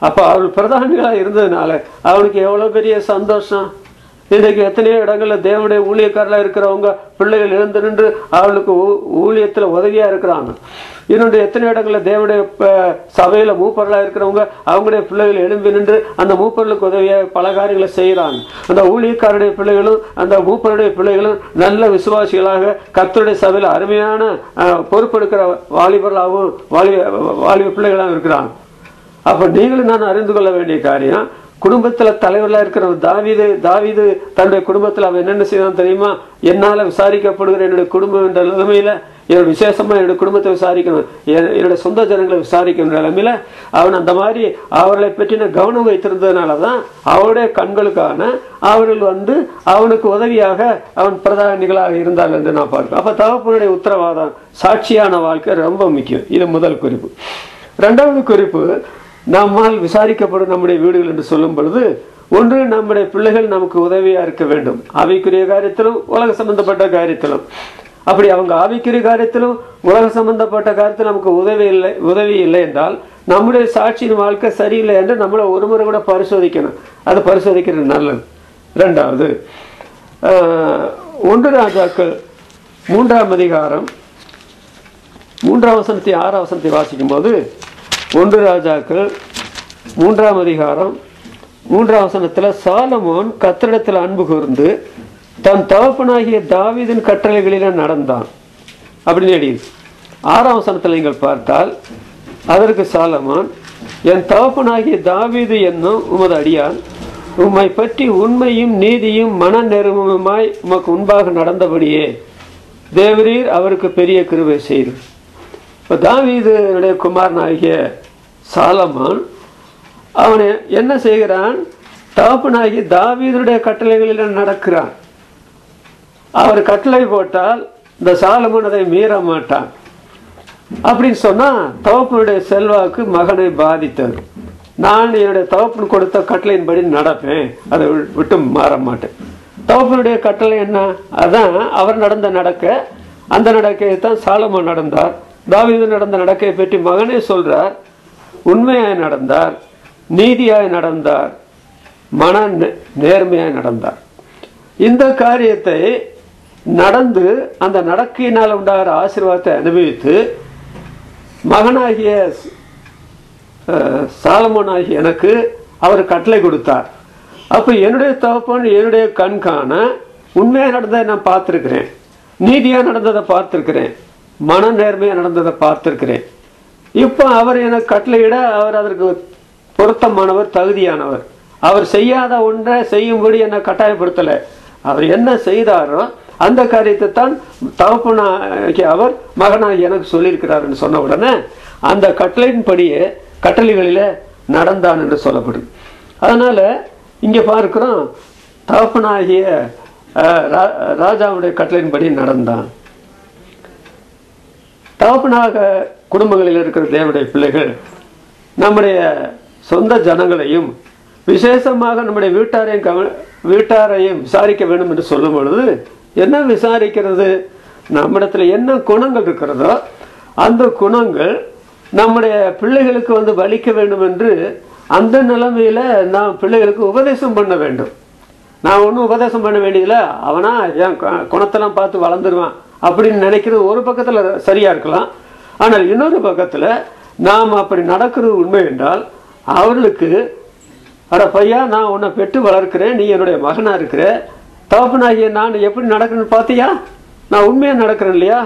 அப்ப அவர்கள் பிரதானிகளா இருந்ததுனால அவனுக்கு எவ்வளவு பெரிய சந்தோஷம். இன்றைக்கு எத்தனையோ இடங்கள்ல தேவனுடைய ஊழியக்காரர்களா இருக்கிறவங்க பிள்ளைகள் எழுந்து நின்று அவளுக்கு ஊழியத்துல உதவியா இருக்கிறாங்க. இன்னொன்று, எத்தனை இடங்கள்ல தேவனுடைய சபையில மூப்பர்களா இருக்கிறவங்க அவங்களுடைய பிள்ளைகள் எழும்பி நின்று அந்த மூப்பர்களுக்கு உதவியா பல காரியங்களை செய்யறாங்க. அந்த ஊழியக்காரருடைய பிள்ளைகளும் அந்த மூப்பருடைய பிள்ளைகளும் நல்ல விசுவாசிகளாக கர்த்தருடைய சபையில அருமையான பொறுப்பெடுக்கிற வாலிபர்களாகவும் வாலிப பிள்ளைகளாகவும் இருக்கிறாங்க. அப்ப நீங்களும் நான் அறிந்து கொள்ள வேண்டிய காரியம், குடும்பத்துல தலைவர்களா இருக்கிற தாவீது தன்னுடைய குடும்பத்துல அவன் என்னென்ன செய்தான் தெரியுமா? என்னால விசாரிக்கப்படுகிற என்னுடைய குடும்பம் என்ற நிலைமையில என்னோட விசேஷமா என்னுடைய குடும்பத்தை விசாரிக்கணும், என்னுடைய சொந்த ஜனங்களை விசாரிக்கணும் நிலைமையில அவன் அந்த மாதிரி அவர்களை பற்றின கவனம் வைத்திருந்ததுனாலதான் அவருடைய கண்களுக்கான அவர்கள் அவனுக்கு உதவியாக அவன் பிரதானிகளாக இருந்தார்கள் என்று நான் பார்க்கிறேன். அப்ப தகப்பனுடைய உத்தரவாதம், சாட்சியான வாழ்க்கை ரொம்ப முக்கியம். இது முதல் குறிப்பு. இரண்டாவது குறிப்பு, நம்மால் விசாரிக்கப்படும் நம்முடைய வீடுகள் என்று சொல்லும் பொழுது, ஒன்று, நம்முடைய பிள்ளைகள் நமக்கு உதவியா இருக்க வேண்டும், ஆவிக்குரிய காரியத்திலும் உலக சம்பந்தப்பட்ட காரியத்திலும். அப்படி அவங்க ஆவிக்குரிய காரியத்திலும் உலக சம்பந்தப்பட்ட காரியத்திலும் நமக்கு உதவி இல்லை என்றால் நம்முடைய சாட்சியின் வாழ்க்கை சரியில்லை என்று நம்மளை ஒரு முறை கூட பரிசோதிக்கணும். அது பரிசோதிக்கிறது நல்லது. இரண்டாவது, 1 ராஜாக்கள் 3ஆம் அதிகாரம் 3ஆம் வசனத்தை 6ஆம் வசனத்தை வாசிக்கும் போது, 1 ராஜாக்கள் 3ஆம் அதிகாரம் 3ஆம் வசனத்துல சாலமோன் கர்த்தரிடத்தில் அன்பு கூர்ந்து தன் தகப்பனாகிய தாவீதின் கட்டளைகளில நடந்தான் அப்படின்னு எழுதி. 6ஆம் வசனத்துல நீங்கள் பார்த்தால், அதற்கு சாலமோன், என் தகப்பனாகிய தாவீது என்னும் உமது அடியான் உம்மை பற்றி உண்மையும் நீதியும் மன நெருக்கமாய் உமக்கு முன்பாக நடந்தபடியே தேவரீர் அவருக்கு பெரிய கிருபை செய்து. தாவீதுடைய குமாரனாகிய சாலமோன் அவன் என்ன செய்கிறான்? தகப்பனாகி தாவீதுடைய கட்டளைகளில் நடக்கிறான். அவர் கட்டளை போட்டால் இந்த சாலமோன் அதை மீற மாட்டான். அப்படின்னு சொன்னா தகப்பனுடைய செல்வாக்கு மகனை பாதித்தது. நான் என்னுடைய தகப்பன் கொடுத்த கட்டளையின்படி நடப்பேன், அதை விட்டு மாற மாட்டேன். தகப்பனுடைய கட்டளை என்ன? அதான் அவர் நடந்த நடக்க. அந்த நடக்கையை தான் சாலமோன் நடந்தார். தாவீது நடந்த நடக்கையை பற்றி மகனே சொல்றார். உண்மையாய் நடந்தார், நீதியாய் நடந்தார், மன நேர்மையாய் நடந்தார். இந்த காரியத்தை நடந்து அந்த நடக்கையினால் உண்டாகிற ஆசீர்வாதத்தை அனுபவித்து மகனாகிய சாலமோனாகிய எனக்கு அவர் கட்டளை கொடுத்தார். அப்ப என்னுடைய தகப்பன் என்னுடைய கண்காண உண்மையா நடந்ததை நான் பார்த்திருக்கிறேன், நீதியா நடந்ததை பார்த்திருக்கிறேன், மன நேர்மையா நடந்ததை பார்த்திருக்கிறேன். இப்ப அவர் எனக்கு கட்டளையிட அவர் அதற்கு பொருத்தமானவர், தகுதியானவர். அவர் செய்யாத ஒன்றை செய்யும்படி என்னை கட்டாயப்படுத்தல. அவர் என்ன செய்தாரோ அந்த காரியத்தை தான் தகப்பனாகிய அவர் மகனாக எனக்கு சொல்லியிருக்கிறார் சொன்ன உடனே அந்த கட்டளையின்படியே கட்டளைகளில் நடந்தான் என்று சொல்லப்படுது. அதனால இங்க பார்க்கிறோம், தகப்பனாகிய ராஜாவுடைய கட்டளையின்படி நடந்தான். தகப்பனாக குடும்பங்களில் இருக்கிற தேவனுடைய பிள்ளைகள் நம்முடைய சொந்த ஜனங்களையும் விசேஷமாக நம்முடைய வீட்டாரையும் விசாரிக்க வேண்டும் என்று சொல்லும் பொழுது என்ன விசாரிக்கிறது? நம்மிடத்துல என்ன குணங்கள் இருக்கிறதோ அந்த குணங்கள் நம்முடைய பிள்ளைகளுக்கு வந்து வலிக்க வேண்டும் என்று அந்த நிலைமையில நாம் பிள்ளைகளுக்கு உபதேசம் பண்ண வேண்டும். நான் ஒன்றும் உபதேசம் பண்ண வேண்டியதில்லை, அவனா என் குணத்தெல்லாம் பார்த்து வளர்ந்துருவான் அப்படின்னு நினைக்கிறது ஒரு பக்கத்துல சரியா இருக்கலாம். ஆனால் இன்னொரு பக்கத்துல நாம் அப்படி நடக்கிறது உண்மை என்றால் அவர்களுக்கு, அட பையா, நான் உன்னை பெற்று வளர்க்கிறேன், நீ என்னுடைய மகனா இருக்கிற, தகப்பனாகிய நான் எப்படி நடக்கிறேன்னு பார்த்தியா? நான் உண்மையா நடக்கிறேன் இல்லையா?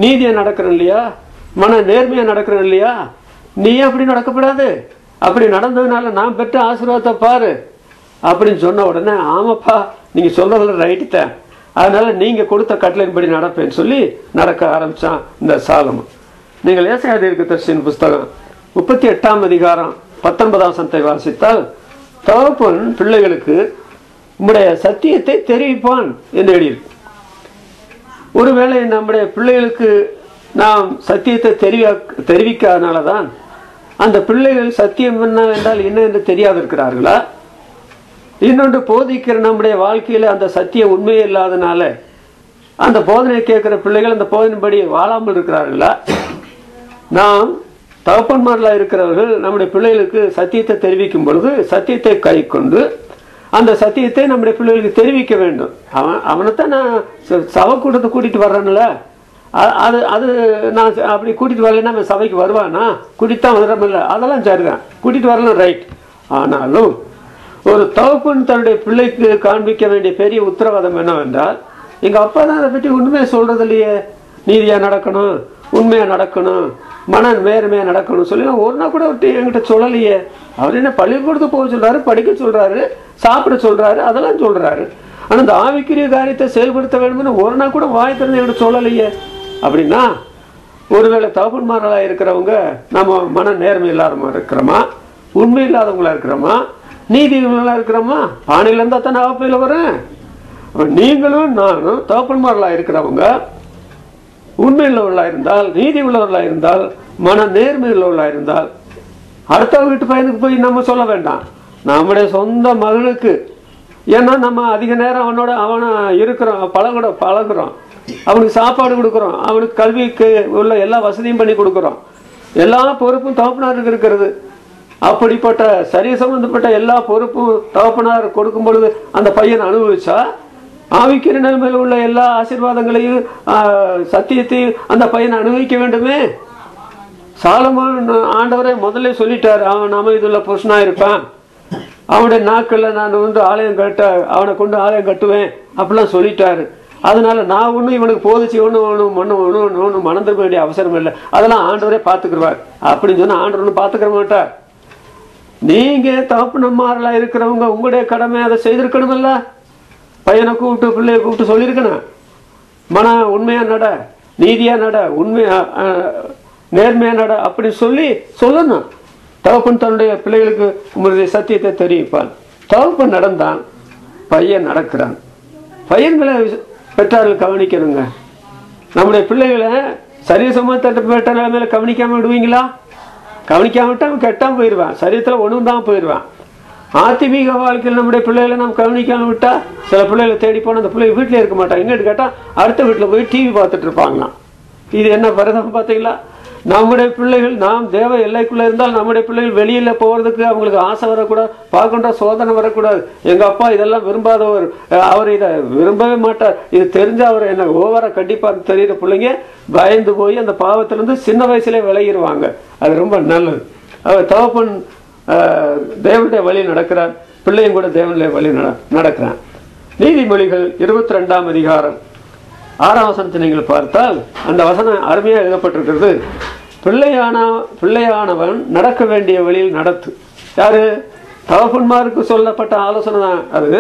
நீதியா நடக்கிறேன் இல்லையா? மன நேர்மையா நடக்கிறேன் இல்லையா? நீ அப்படி நடக்கப்படாது, அப்படி நடந்ததுனால நான் பெற்ற ஆசீர்வாதத்தை பாரு அப்படின்னு சொன்ன உடனே, ஆமாப்பா நீங்க சொல்றதுல ரைட்டு தான், அதனால நீங்க கொடுத்த கட்டளையின்படி நடப்பேன்னு சொல்லி நடக்க ஆரம்பிச்சான் இந்த சாலமோன். நீங்கள் ஏசாயா தீர்க்கதரிசியின் புஸ்தகம் 38ஆம் அதிகாரம் 19ஆம் வசனத்தை வாசித்தால், தகப்பன் பிள்ளைகளுக்கு உம்முடைய சத்தியத்தை தெரிவிப்பான் என்று எழுதியிருக்கு. ஒருவேளை நம்முடைய பிள்ளைகளுக்கு நாம் சத்தியத்தை தெரிவிக்காதனால தான் அந்த பிள்ளைகள் சத்தியம் என்னவென்றால் என்ன என்று தெரியாது இருக்கிறார்களா? இன்னொன்று, போதிக்கிற நம்முடைய வாழ்க்கையில அந்த சத்தியம் உண்மையே இல்லாதனால அந்த போதனை கேட்கிற பிள்ளைகள் அந்த போதனைப்படி வாழாமல் இருக்கிறார்களா? நாம் தகப்பன்மார்களா இருக்கிறவர்கள் நம்முடைய பிள்ளைகளுக்கு சத்தியத்தை தெரிவிக்கும் பொழுது சத்தியத்தை கை கொண்டு அந்த சத்தியத்தை நம்முடைய பிள்ளைகளுக்கு தெரிவிக்க வேண்டும். அவனைத்தான் நான் சபை கூட்டத்தை கூட்டிட்டு வர்றேன்ல, அது அது நான் அப்படி கூட்டிட்டு வரலைன்னா அவன் சபைக்கு வருவானா? கூட்டித்தான் வந்துடுறமில்ல, அதெல்லாம் சரிதான், கூட்டிட்டு வரலாம், ரைட். ஆனாலும் ஒரு தகப்பன் தன்னுடைய பிள்ளைக்கு காண்பிக்க வேண்டிய பெரிய உத்தரவாதம் என்னவென்றால், எங்க அப்பா தான் அதை பற்றி உண்மையை சொல்றது இல்லையே, நீதியா நடக்கணும், உண்மையா நடக்கணும், மன நேர்மையா நடக்கணும் சொல்லி ஒரு நாள் கூட என்கிட்ட சொல்லலையே. அவர் என்ன பள்ளிக்கூடத்துக்கு போக சொல்றாரு, படிக்க சொல்றாரு, சாப்பிட சொல்றாரு, அதெல்லாம் சொல்றாரு. ஆனா இந்த ஆவிக்குரிய காரியத்தை செயல்படுத்த வேண்டும்னு ஒரு நாள் கூட வாய் திறந்து என்கிட்ட சொல்லலையே. அப்படின்னா ஒருவேளை தகப்பன்மார்களா இருக்கிறவங்க நம்ம மன நேர்மை இல்லாதவங்க இருக்கிறோமா, உண்மை இல்லாதவங்களா இருக்கிறோமா, நீதி இருக்கிறோமா? பானையில இருந்தா தானே ஆப்பையில வரேன். நீங்களும் நானும் தகப்பன்மார்களா இருக்கிறவங்க உண்மை உள்ளவர்களா இருந்தால், நீதி உள்ளவர்களா இருந்தால், மன நேர்மை உள்ளவர்களா இருந்தால், அடுத்த வீட்டு பையனுக்கு போய் நம்ம சொல்ல வேண்டாம், நம்முடைய சொந்த மகனுக்கு. ஏன்னா நம்ம அதிக நேரம் அவனை இருக்கிறோம், பழகுறோம், அவனுக்கு சாப்பாடு கொடுக்குறோம், அவனுக்கு கல்விக்கு உள்ள எல்லா வசதியும் பண்ணி கொடுக்குறோம், எல்லா பொறுப்பும் தகப்பனாருக்கு இருக்கிறது. அப்படிப்பட்ட சரிய சம்பந்தப்பட்ட எல்லா பொறுப்பும் தகப்பனார் கொடுக்கும் பொழுது அந்த பையன் அனுபவிச்சா ஆவிக்கிற நிலைமையில் உள்ள எல்லா ஆசீர்வாதங்களையும் சத்தியத்தையும் அந்த பையனை அனுபவிக்க வேண்டுமே. சாலமோன் ஆண்டவரே முதல்ல சொல்லிட்டாரு, அவன் அமைதியுள்ள புருஷனா இருப்பான், அவனுடைய நாட்கள்ல நான் வந்து ஆலயம் அவனை கொண்டு ஆலயம் கட்டுவேன் அப்படிலாம் சொல்லிட்டாரு. அதனால நான் ஒன்றும் இவனுக்கு போதிச்சு ஒன்றும் மணந்துக்க வேண்டிய அவசரம் இல்லை, அதெல்லாம் ஆண்டவரே பார்த்துக்குருவார் அப்படின்னு சொன்னா ஆண்டவர் ஒன்றும் பார்த்துக்கிற மாட்டார். நீங்க தகப்பன்மார்களா இருக்கிறவங்க உங்களுடைய கடமை அதை செய்திருக்கணும்ல. பையனை கூப்பிட்டு பிள்ளைய கூப்பிட்டு சொல்லியிருக்கணும், மன உண்மையா நட, நீதியா நட, உண்மையா நேர்மையா நட அப்படி சொல்லணும். தகப்பன் தன்னுடைய பிள்ளைகளுக்கு உங்களுடைய சத்தியத்தை தெரிவிப்பான். தகப்பன் நடந்தான், பையன் நடக்கிறான். பையன்களை பெற்றார்கள் கவனிக்கணுங்க. நம்முடைய பிள்ளைகளை சரீரசமா பெற்ற மேல கவனிக்காம விடுவீங்களா? கவனிக்காம விட்டா அவன் கெட்டாம போயிடுவான், சரீரத்துல ஒண்ணும் தான் போயிடுவான். ஆத்மீக வாழ்க்கையில் நம்முடைய பிள்ளைகளை நாம் கவனிக்காம விட்டா சில பிள்ளைகளை தேடி போனா அந்த பிள்ளைங்க வீட்டிலே இருக்க மாட்டாங்க. எங்கிட்டு கேட்டா அடுத்த வீட்டுல போய் டிவி பார்த்துட்டு இருப்பாங்களாம். இது என்ன பரதம் பார்த்தீங்களா? நம்முடைய பிள்ளைகள் நாம் தேவ எல்லைக்குள்ள இருந்தால் நம்முடைய பிள்ளைகள் வெளியில போறதுக்கு அவங்களுக்கு ஆசை வரக்கூடாது, பார்க்கின்ற சோதனை வரக்கூடாது. எங்க அப்பா இதெல்லாம் விரும்பாதவர், அவர் இதை விரும்பவே மாட்டார், இது தெரிஞ்ச அவர் என்ன ஓவரா கண்டிப்பா தெரியுற பிள்ளைங்க பயந்து போய் அந்த பாவத்திலிருந்து சின்ன வயசுல விளையிடுவாங்க. அது ரொம்ப நல்லது. அவர் தகப்பன் தேவனுடைய வழி நடக்கிறார், பிள்ளையும் கூட தேவனுடைய வழி நடக்கிறான். நீதிமொழிகள் 22ஆம் அதிகாரம் 6ஆம் வசனத்தை நீங்கள் பார்த்தால் அந்த வசனம் அருமையாக எழுதப்பட்டிருக்கிறது. பிள்ளையானவன் நடக்க வேண்டிய வழியில் நடத்து. யாரு? தகப்பன்மாருக்கு சொல்லப்பட்ட ஆலோசனை தான் அது.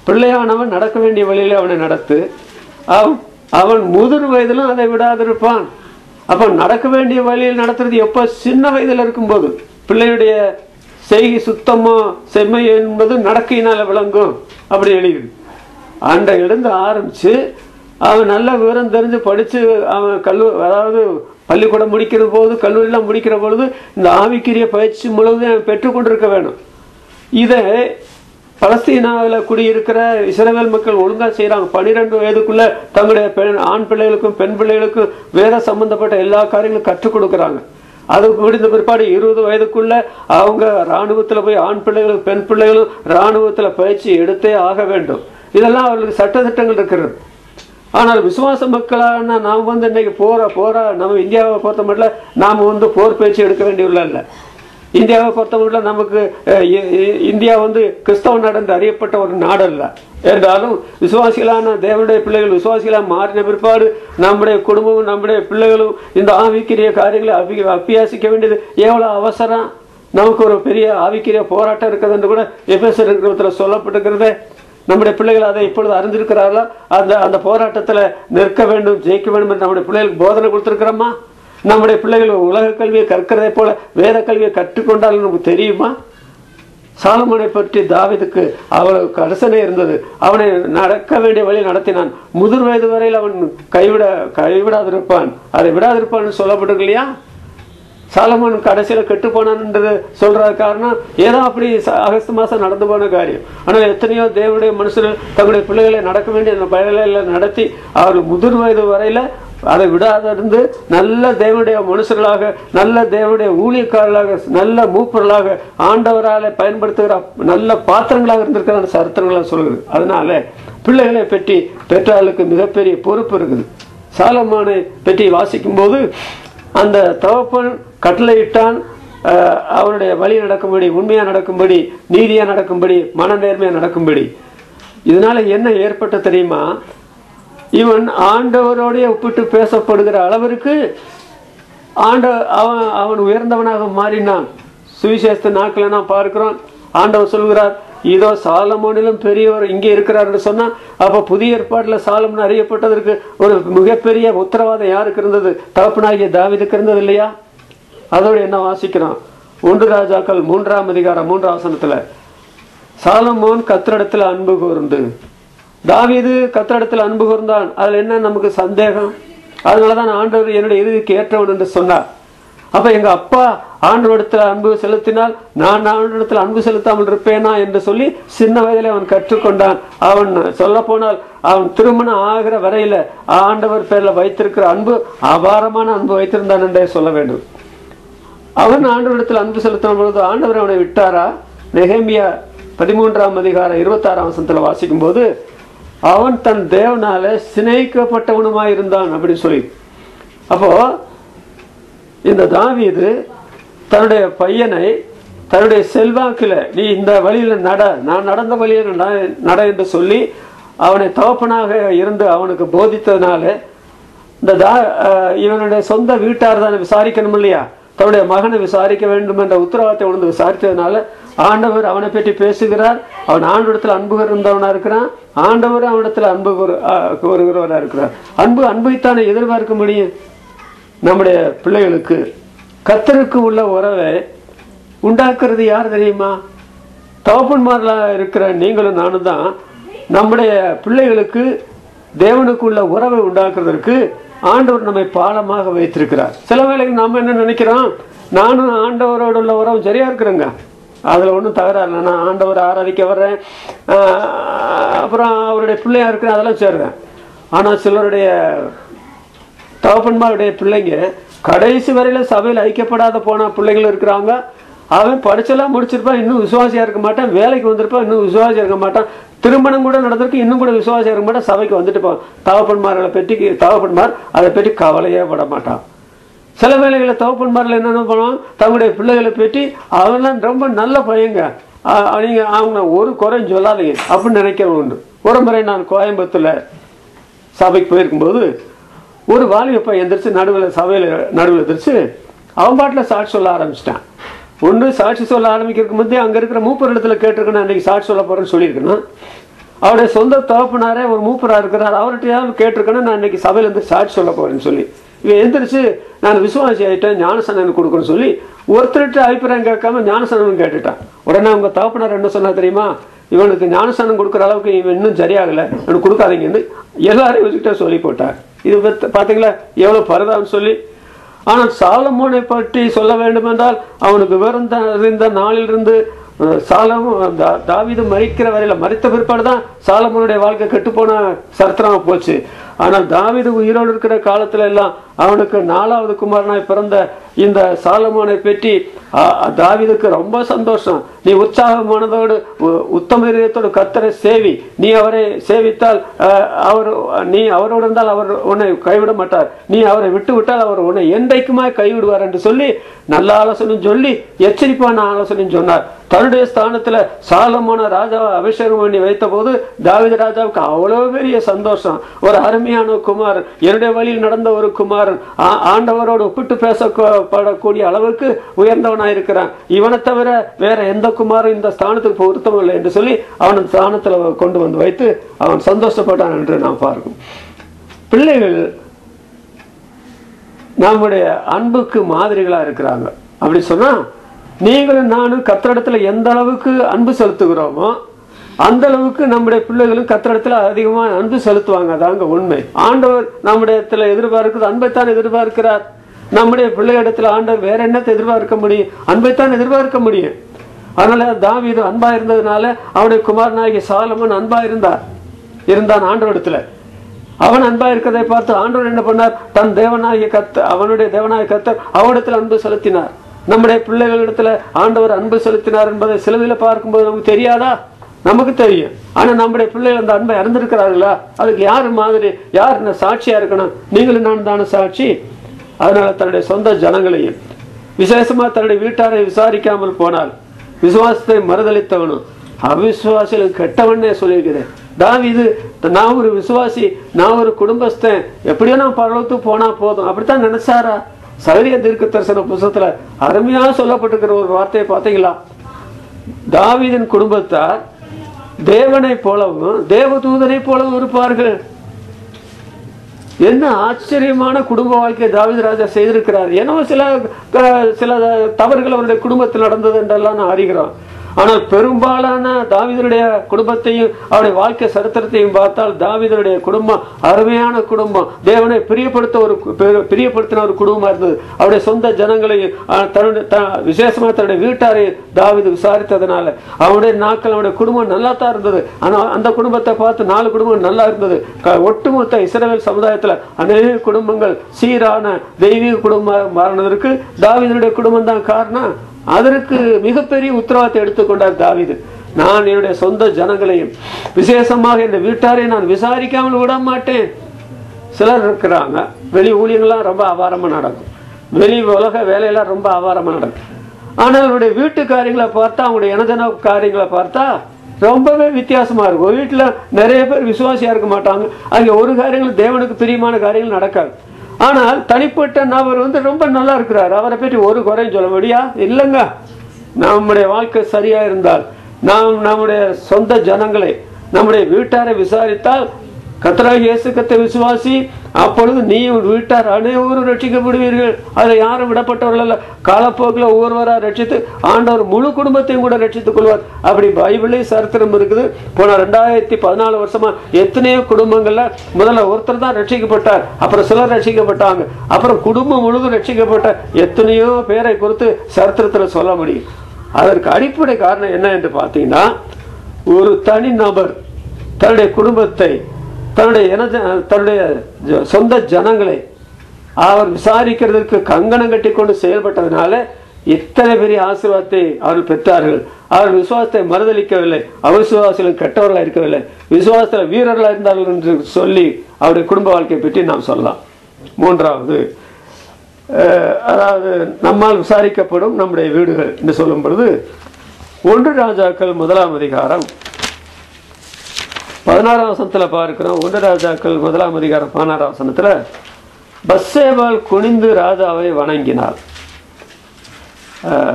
பிள்ளையானவன் நடக்க வேண்டிய வழியில அவனை நடத்து, அவன் முதிர் வயதிலும் அதை விடாதிருப்பான். அப்ப நடக்க வேண்டிய வழியில் நடத்துறது எப்ப? சின்ன வயதில் இருக்கும்போது. பிள்ளையுடைய செய்கை சுத்தமோ செம்மை என்பது நடக்கையினால விளங்கும் அப்படி எழுதிது. அன்றையிலிருந்து ஆரம்பிச்சு அவன் நல்ல விவரம் தெரிஞ்சு படிச்சு அவன் அதாவது பள்ளிக்கூடம் முடிக்கிற போது, கல்லூரியெல்லாம் முடிக்கிற பொழுது இந்த ஆவிக்குரிய பயிற்சி முழுவதும் அவன் பெற்றுக்கொண்டிருக்க வேணும். இதை பலஸ்தீனாவில் குடியிருக்கிற இஸ்ரவேல் மக்கள் ஒழுங்கா செய்யறாங்க. 12 வயதுக்குள்ள தங்களுடைய ஆண் பிள்ளைகளுக்கும் பெண் பிள்ளைகளுக்கும் வேத சம்பந்தப்பட்ட எல்லா காரியங்களும் கற்றுக் கொடுக்கறாங்க. அது முடிந்த பிற்பாடு 20 வயதுக்குள்ள அவங்க இராணுவத்துல போய் ஆண் பிள்ளைகளும் பெண் பிள்ளைகளும் இராணுவத்துல பயிற்சி எடுத்தே ஆக வேண்டும். இதெல்லாம் அவர்களுக்கு சட்டத்திட்டங்கள் இருக்கிறது. ஆனால் விசுவாச மக்களான நாம் இன்னைக்கு போற நம்ம இந்தியாவை பொறுத்த மட்டும் நாம போர் பயிற்சி எடுக்க வேண்டியதில்லை. இல்லை, இந்தியாவை பொறுத்த மட்டும் நமக்கு இந்தியா கிறிஸ்தவ நாடு என்று அறியப்பட்ட ஒரு நாடு அல்ல. என்றாலும் விசுவாசிகளான தேவனுடைய பிள்ளைகள் விசுவாசிகளாக மாறின பிற்பாடு நம்முடைய குடும்பமும் நம்முடைய பிள்ளைகளும் இந்த ஆவிக்குரிய காரியங்களை அபியாசிக்க வேண்டியது எவ்வளவு அவசரம். நமக்கு ஒரு பெரிய ஆவிக்குரிய போராட்டம் இருக்குது என்று கூட எபேசியர் இருக்கிறதுல சொல்லப்பட்டிருக்கிறதே. நம்முடைய பிள்ளைகள் அதை இப்பொழுது அறிந்திருக்கிறார்களா? அந்த போராட்டத்தில் நிற்க வேண்டும், ஜெயிக்க வேண்டும் என்று நம்முடைய பிள்ளைகளுக்கு போதனை கொடுத்திருக்கிறோமா? நம்முடைய பிள்ளைகள் உலக கல்வியை கற்கிறதை போல வேத கல்வியை கற்றுக்கொண்டால் நமக்கு தெரியுமா? சாலமோனை பற்றி தாவீதுக்கு அவ்வளவு கரிசனை இருந்தது. அவனை நடக்க வேண்டிய வழி நடத்தினான். முதிர் வயது வரையில் அவன் கைவிடாதிருப்பான், அதை விடாதிருப்பான் சொல்லப்பட்டிருக்கு இல்லையா? சாலமோன் கடைசியில கெட்டு போனான்ன்றது சொல்ற காரணம் ஏதோ அப்படி ஆகஸ்ட் மாசம் நடந்து போன காரியம். ஆனால் எத்தனையோ தேவனுடைய மனுஷர்கள் தங்களுடைய பிள்ளைகளை நடக்க வேண்டிய அந்த பயனில நடத்தி அவர்கள் முதிர் வயது வரையில அதை விடாதிருந்து நல்ல தேவனுடைய மனுஷர்களாக, நல்ல தேவனுடைய ஊழியக்காரர்களாக, நல்ல மூப்பர்களாக, ஆண்டவரால பயன்படுத்துகிற நல்ல பாத்திரங்களாக இருந்திருக்கிற சரித்திரங்களாக சொல்லுது. அதனால பிள்ளைகளை பற்றி பெற்றாளுக்கு மிகப்பெரிய பொறுப்பு இருக்குது. சாலமோனை பற்றி வாசிக்கும் போது அந்த தகப்பன் கட்டளையிட்டான் அவனுடைய வழி நடக்கும்படி, உண்மையா நடக்கும்படி, நீதியா நடக்கும்படி, மன நேர்மையா நடக்கும்படி. இதனால என்ன ஏற்பட்ட தெரியுமா? இவன் ஆண்டவரோடைய ஒப்பிட்டு பேசப்படுகிற அளவிற்கு அவன் உயர்ந்தவனாக மாறினான். சுவிசேஷ நாட்களை நாம் பார்க்கிறோம். ஆண்டவர் சொல்கிறார், இதோ சாலமோனிலும் பெரியவர் இங்கே இருக்கிறார் என்று சொன்னா, அப்ப புதிய ஏற்பாட்டுல சாலமோன் அறியப்பட்டதற்கு ஒரு மிகப்பெரிய உத்தரவாதம் யாருக்கு இருந்தது? தகப்பனாகிய தாவீதுக்கு இருந்தது இல்லையா? அதோடு என்ன வாசிக்கிறோம்? 1 ராஜாக்கள் 3ஆம் அதிகாரம் 3ஆம் வசனத்துல, சாலமோன் கர்த்தரிடத்தில் அன்பு கூர்ந்து. தாவீது கர்த்தரிடத்தில் அன்பு கூர்ந்தான். அதுல என்ன நமக்கு சந்தேகம்? அதனாலதான் ஆண்டவர் என்னுடைய இறுதிக்கு ஏற்றவன் என்று சொன்னார். அப்ப எங்க அப்பா ஆண்டவரிடத்துல அன்பு செலுத்தினால் நான் ஆண்டவரிடத்தில் அன்பு செலுத்தாமல் இருப்பேனா என்று சொல்லி சின்ன வயதிலே அவன் கற்றுக்கொண்டான். அவன் சொல்ல போனால் அவன் திருமணம் ஆகிற வரையில ஆண்டவர் பேர்ல வைத்திருக்கிற அன்பு அபாரமான அன்பு வைத்திருந்தான் என்றே சொல்ல வேண்டும். அவன் ஆண்டவரிடத்தில் அன்பு செலுத்தின பொழுது ஆண்டவர் அவனை விட்டாரா? நெகேமியா 13ஆம் அதிகாரம் 26ஆம் வசனத்துல வாசிக்கும் போது, அவன் தன் தேவனால சிநேகிக்கப்பட்டவனுமாய் இருந்தான் அப்படின்னு சொல்லி. அப்போ இந்த தாவீது தன்னுடைய பையனை தன்னுடைய செல்வாக்கில் நீ இந்த வழியில நட, நான் நடந்த வழியில நட என்று சொல்லி அவனை தகப்பனாக இருந்து அவனுக்கு போதித்ததுனால இந்த இவனுடைய சொந்த வீட்டார் தானே விசாரிக்கணும் இல்லையா? தன்னுடைய மகனை விசாரிக்க வேண்டும் என்ற உத்தரவாதத்தை உணர்ந்து விசாரித்ததுனால ஆண்டவர் அவனை பற்றி பேசுகிறார். அவன் ஆண்டவரிடத்தில் அன்பு இருந்தவனா இருக்கிறான். ஆண்டவர் அவனிடத்தில் அன்பு கூறுகிறவனா இருக்கிறார். அன்பைத்தானே எதிர்பார்க்க முடியும். நம்முடைய பிள்ளைகளுக்கு கர்த்தருக்கு உள்ள உறவை உண்டாக்குறது யார் தெரியுமா? தகப்பன்மார்களாக இருக்கிற நீங்களும் நானும் தான் நம்முடைய பிள்ளைகளுக்கு தேவனுக்கு உள்ள உறவை உண்டாக்குறதற்கு ஆண்டவர் நம்மை பாலமாக வைத்திருக்கிறார். சில வேளைக்கு நம்ம என்ன நினைக்கிறோம், நானும் ஆண்டவரோடு உள்ள உறவு சரியா இருக்கிறேங்க, அதுல ஒன்றும் தகராறு இல்லை, நான் ஆண்டவர் ஆராதிக்க வர்றேன், அப்புறம் அவருடைய பிள்ளையா இருக்கிறேன், அதெல்லாம் சேர்றேன். ஆனால் சிலருடைய தகப்பன்மாருடைய பிள்ளைங்க கடைசி வரையில சபையில் ஐக்கியப்படாத போன பிள்ளைகள் இருக்கிறாங்க. அவன் படிச்செல்லாம் முடிச்சிருப்பான், இன்னும் விசுவாசியா இருக்க மாட்டான். வேலைக்கு வந்திருப்பான், இன்னும் விசுவாசியா இருக்க மாட்டான். திருமணம் கூட நடந்திருக்கு, இன்னும் கூட விசுவாசியா இருக்க மாட்டான். சபைக்கு வந்துட்டு தகப்பன்மார்களை பற்றி தகப்பன்மார் அதை பற்றி கவலையே பட மாட்டான். சில வேளைகளில் தகப்பன்மார்கள் என்னென்ன பண்ணுவான், தங்களுடைய பிள்ளைகளை பற்றி அவெல்லாம் ரொம்ப நல்ல பையங்க, நீங்க அவங்க ஒரு குறையும் சொல்லாதீங்க அப்படின்னு நினைக்கிறவங்க உண்டு. ஒரு முறை நான் கோயம்புத்தூர்ல சபைக்கு போயிருக்கும்போது ஒரு வாலிபப்பா எந்திரிச்சு சபையில் நடுவில் எந்திரிச்சு அவன் பாட்டில் சாட்சி சொல்ல ஆரம்பிச்சிட்டான். ஒன்று சாட்சி சொல்ல ஆரம்பிக்கிறதுக்கு முந்தைய அங்கே இருக்கிற மூப்பர் இடத்துல கேட்டிருக்கணும், அன்றைக்கி சாட்சி சொல்ல போறேன்னு சொல்லியிருக்கணும். அவருடைய சொந்த தகப்பனாரே ஒரு மூப்பராக இருக்கிறார், அவர்கிட்டயாவது கேட்டிருக்கேன்னு நான் இன்னைக்கு சபையிலேருந்து சாட்சி சொல்ல போறேன்னு சொல்லி இவன் எந்திரிச்சு நான் விசுவாசி ஆகிட்டேன் ஞானசனன் கொடுக்கணும்னு சொல்லி ஒருத்தர்கிட்ட அபிப்பிராயம் கேட்காம ஞானசனன் கேட்டுட்டான். உடனே அவங்க தகப்பனார் என்ன சொன்னா தெரியுமா, இவனுக்கு ஞானசனம் கொடுக்குற அளவுக்கு இவன் இன்னும் சரியாகலை, இவனுக்கு கொடுக்காதீங்கன்னு எல்லாரையும் வச்சுக்கிட்டே சொல்லி போட்டார். இது பார்த்தீங்களா எவ்வளோ பரதான்னு சொல்லி. ஆனால் சாலமோனை பற்றி சொல்ல வேண்டும் என்றால் அவனுக்கு விவரம் அறிந்த நாளிலிருந்து தாவீது மரிக்கிற வரையில, மரித்த பிற்பாடு தான் சாலமோனுடைய வாழ்க்கை கெட்டுப்போன சரித்திரமா போச்சு. ஆனால் தாவீது உயிரோடு இருக்கிற காலத்துல எல்லாம் அவனுக்கு 4வது குமாரனாய் பிறந்த இந்த சாலமோனை பற்றி தாவீதுக்கு ரொம்ப சந்தோஷம். நீ உற்சாகமானதோடு உத்தம இதயத்தோடு கர்த்தரை சேவி, நீ அவரை சேவித்தால் நீ அவரோடு இருந்தால் அவர் உன்னை கைவிட மாட்டார், நீ அவரை விட்டு விட்டால் அவர் உன்னை என்றைக்குமா கைவிடுவார் என்று சொல்லி நல்ல ஆலோசனையும் சொல்லி எச்சரிப்பான ஆலோசனையும் சொன்னார். தன்னுடைய ஸ்தானத்துல சாலமோன ராஜாவை அபிஷேகம் பண்ணி வைத்த போது தாவீது ராஜாவுக்கு அவ்வளவு பெரிய சந்தோஷம். ஒரு அருமையான குமாரன், என்னுடைய வழியில் நடந்த ஒரு குமாரன், ஆண்டவரோடு ஒப்பிட்டு பேசப்படக்கூடிய அளவுக்கு உயர்ந்தவனாயிருக்கிறான், இவனை தவிர வேற எந்த குமாரும் இந்த ஸ்தானத்துக்கு பொருத்தம் இல்லை என்று சொல்லி அவன் ஸ்தானத்துல கொண்டு வந்து வைத்து அவன் சந்தோஷப்பட்டான் என்று நாம் பார்க்கும். பிள்ளைகள் நம்முடைய அன்புக்கு மாதிரிகளா இருக்கிறாங்க. அப்படி சொன்னா நீங்களும் நானும் கர்த்தரிடத்துல எந்த அளவுக்கு அன்பு செலுத்துகிறோமோ அந்த அளவுக்கு நம்முடைய பிள்ளைகளும் கர்த்தரிடத்துல அதிகமா அன்பு செலுத்துவாங்க. அதாங்க உண்மை. ஆண்டவர் நம்முடைய இடத்துல எதிர்பார்க்கிறது அன்பைத்தான் எதிர்பார்க்கிறார். நம்முடைய பிள்ளைகளிடத்துல ஆண்டவர் வேற என்னத்தை எதிர்பார்க்க முடியும்? அன்பைத்தான் எதிர்பார்க்க முடியும். அதனால தாவீது அன்பா இருந்ததுனால அவனுடைய குமாரனாகிய சாலமோன் அன்பா இருந்தான் ஆண்டவரிடத்துல. அவன் அன்பா இருக்கிறதை பார்த்து ஆண்டவர் என்ன பண்ணார், தன் தேவனாகிய அவனுடைய தேவனாகிய கர்த்தர் அவனிடத்துல அன்பு செலுத்தினார். நம்முடைய பிள்ளைகளிடத்துல ஆண்டவர் அன்பு செலுத்தினார் என்பதை சிலுவையில பார்க்கும்போது நமக்கு தெரியாதா? நமக்கு தெரியும். ஆனா நம்முடைய பிள்ளைகள் அந்த அன்பை அறிந்திருக்கிறார்களா? அதுக்கு யாரு மாதிரி, யார் சாட்சியா இருக்கணும்? நீங்களும் நான் தானே சாட்சி. அதனால தன்னுடைய சொந்த ஜனங்களையும் விசேஷமா தன்னுடைய வீட்டாரை விசாரிக்காமல் போனால் விசுவாசத்தை மறுதளித்தவனும் அவிசுவாசிகளுக்கு கெட்டவனே சொல்லியிருக்கிறேன். தாவீது நான் ஒரு விசுவாசி, நான் ஒரு குடும்பஸ்தன், எப்படியோ நான் பரலோகத்துக்கு போனா போதும் அப்படித்தான் நினைச்சாரா? சகரியா தீர்க்க தரிசன புத்தகத்துல அருமையா சொல்லப்பட்டிருக்கிற ஒரு வார்த்தையை பார்த்தீங்களா? தாவீதின் குடும்பத்தார் தேவனை போலவும் தேவதூதனை போலவும் இருப்பார்கள். என்ன ஆச்சரியமான குடும்ப வாழ்க்கை தாவீது ராஜா செய்திருக்கிறார். ஏன்னா சில தவறுகள் அவருடைய குடும்பத்தில் நடந்தது என்றெல்லாம் நான் அறிகிறோம். ஆனால் பெரும்பாலான தாவீதுடைய குடும்பத்தையும் அவருடைய வாழ்க்கை சரித்திரத்தையும் பார்த்தால் தாவீதுடைய குடும்பம் அருமையான குடும்பம், தேவனை பிரியப்படுத்தின ஒரு குடும்பமா இருந்தது. அவருடைய சொந்த ஜனங்களையும் விசேஷமா தன்னுடைய வீட்டாரை தாவீது விசாரித்ததுனால அவனுடைய நாட்கள் அவனுடைய குடும்பம் நல்லா தான் இருந்தது. ஆனால் அந்த குடும்பத்தை பார்த்து 4 குடும்பம் நல்லா இருந்தது. ஒட்டுமொத்த இஸ்ரவேல் சமுதாயத்துல அநேக குடும்பங்கள் சீரான தெய்வீக குடும்பம் மாறினதற்கு தாவீதுடைய குடும்பம் தான் காரணம். அதற்கு மிகப்பெரிய உத்தரவாதத்தை எடுத்துக்கொண்டார் தாவீது. நான் என்னுடைய சொந்த ஜனங்களையும் விசேஷமாக இந்த வீட்டாரை நான் விசாரிக்காமல் விட மாட்டேன். சிலர் இருக்கிறாங்க, வெளி ஊழியங்கள்லாம் ரொம்ப அபாரமா நடக்கும், வெளி உலக வேலையெல்லாம் ரொம்ப அபாரமா நடக்கும். ஆனால் அவருடைய வீட்டு காரியங்களை பார்த்தா, அவங்களுடைய இனஜன காரியங்களை பார்த்தா ரொம்பவே வித்தியாசமா இருக்கும். ஒரு வீட்டுல நிறைய பேர் விசுவாசியா இருக்க மாட்டாங்க, அங்கே ஒரு காரியங்கள் தேவனுக்கு பிரியமான காரியங்கள் நடக்காது. ஆனால் தனிப்பட்ட நபர் ரொம்ப நல்லா இருக்கிறார், அவரை பற்றி ஒரு குறையும் சொல்ல முடியா? இல்லைங்க. நம்முடைய வாழ்க்கை சரியா இருந்தால், நாம் நம்முடைய சொந்த ஜனங்களை நம்முடைய வீட்டாரை விசாரித்தால் கர்த்தராகிய இயேசு கிறிஸ்துவை விசுவாசி, அப்பொழுது நீ வீட்டார் அனைவரும் ரட்சிக்கப்படுவீர்கள். அதில் யாரும் விடப்பட்டவர்கள் அல்ல. காலப்போக்கில் ஒவ்வொருவராக ரட்சித்து ஆண்டவர் முழு குடும்பத்தையும் கூட ரட்சித்துக் கொள்வார். அப்படி பைபிளே சரித்திரம் இருக்குது. போன 2014 வருஷமா எத்தனையோ குடும்பங்கள்ல முதல்ல ஒருத்தர் தான் ரட்சிக்கப்பட்டார், அப்புறம் சிலர் ரட்சிக்கப்பட்டாங்க, அப்புறம் குடும்பம் முழுவதும் ரட்சிக்கப்பட்ட எத்தனையோ பேரை குறித்து சரித்திரத்தில் சொல்ல முடியும். அதற்கு அடிப்படை காரணம் என்ன என்று பார்த்தீங்கன்னா, ஒரு தனி நபர் தன்னுடைய குடும்பத்தை தன்னுடைய சொந்த ஜனங்களை அவர் விசாரிக்கிறதுக்கு கங்கணம் கட்டி கொண்டு செயல்பட்டதுனால இத்தனை பெரிய ஆசீர்வாதத்தை அவர்கள் பெற்றார்கள். அவர்கள் விசுவாசத்தை மறுதளிக்கவில்லை, அவிசுவாசிகளும் கெட்டவர்களாக இருக்கவில்லை, விசுவாசத்தில் வீரர்களாக இருந்தார்கள் என்று சொல்லி அவருடைய குடும்ப வாழ்க்கையை பற்றி நாம் சொல்லலாம். 3வது, அதாவது நம்மால் விசாரிக்கப்படும் நம்முடைய வீடுகள் என்று சொல்லும் பொழுது 1 ராஜாக்கள் 1ஆம் அதிகாரம் 16ஆம் வசனத்துல பார்க்கிறோம். 1 ராஜாக்கள் 1ஆம் அதிகாரம் 16ஆம் வசனத்துல பத்சேபாள் குனிந்து ராஜாவை வணங்கினாள்.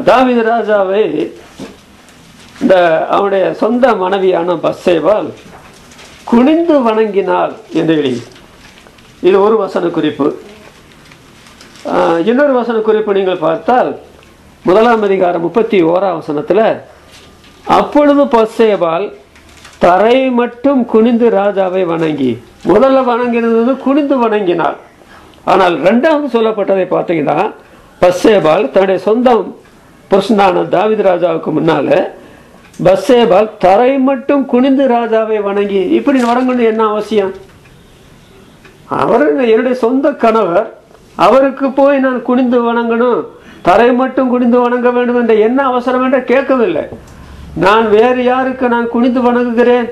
தாவீது ராஜாவை அவனுடைய சொந்த மனைவியான பத்சேபாள் குனிந்து வணங்கினாள் என்று எழுதி. இது ஒரு வசன குறிப்பு. இன்னொரு வசன குறிப்பு நீங்கள் பார்த்தால் 1 அதிகாரம் 31 வசனத்தில், அப்பொழுது பத்சேபாள் தரை மட்டும் குனிந்து ராஜாவை வணங்கி, முதல்ல வணங்கினது குனிந்து வணங்கினாள். ஆனால் இரண்டாவது சொல்லப்பட்டதை பார்த்தீங்கன்னா, பத்சேபாள் தன்னுடைய சொந்த புருஷனான தாவீது ராஜாவுக்கு முன்னால பத்சேபாள் தரை மட்டும் குனிந்து ராஜாவை வணங்கி, இப்படி வணங்கணும் என்ன அவசியம்? அவர் என்னுடைய சொந்த கணவர், அவருக்கு போய் நான் குனிந்து வணங்கணும், தரை மட்டும் குனிந்து வணங்க வேண்டும் என்ற என்ன அவசரம் என்ற கேட்கவில்லை. நான் வேறு யாருக்கு நான் குனிந்து வணங்குகிறேன்?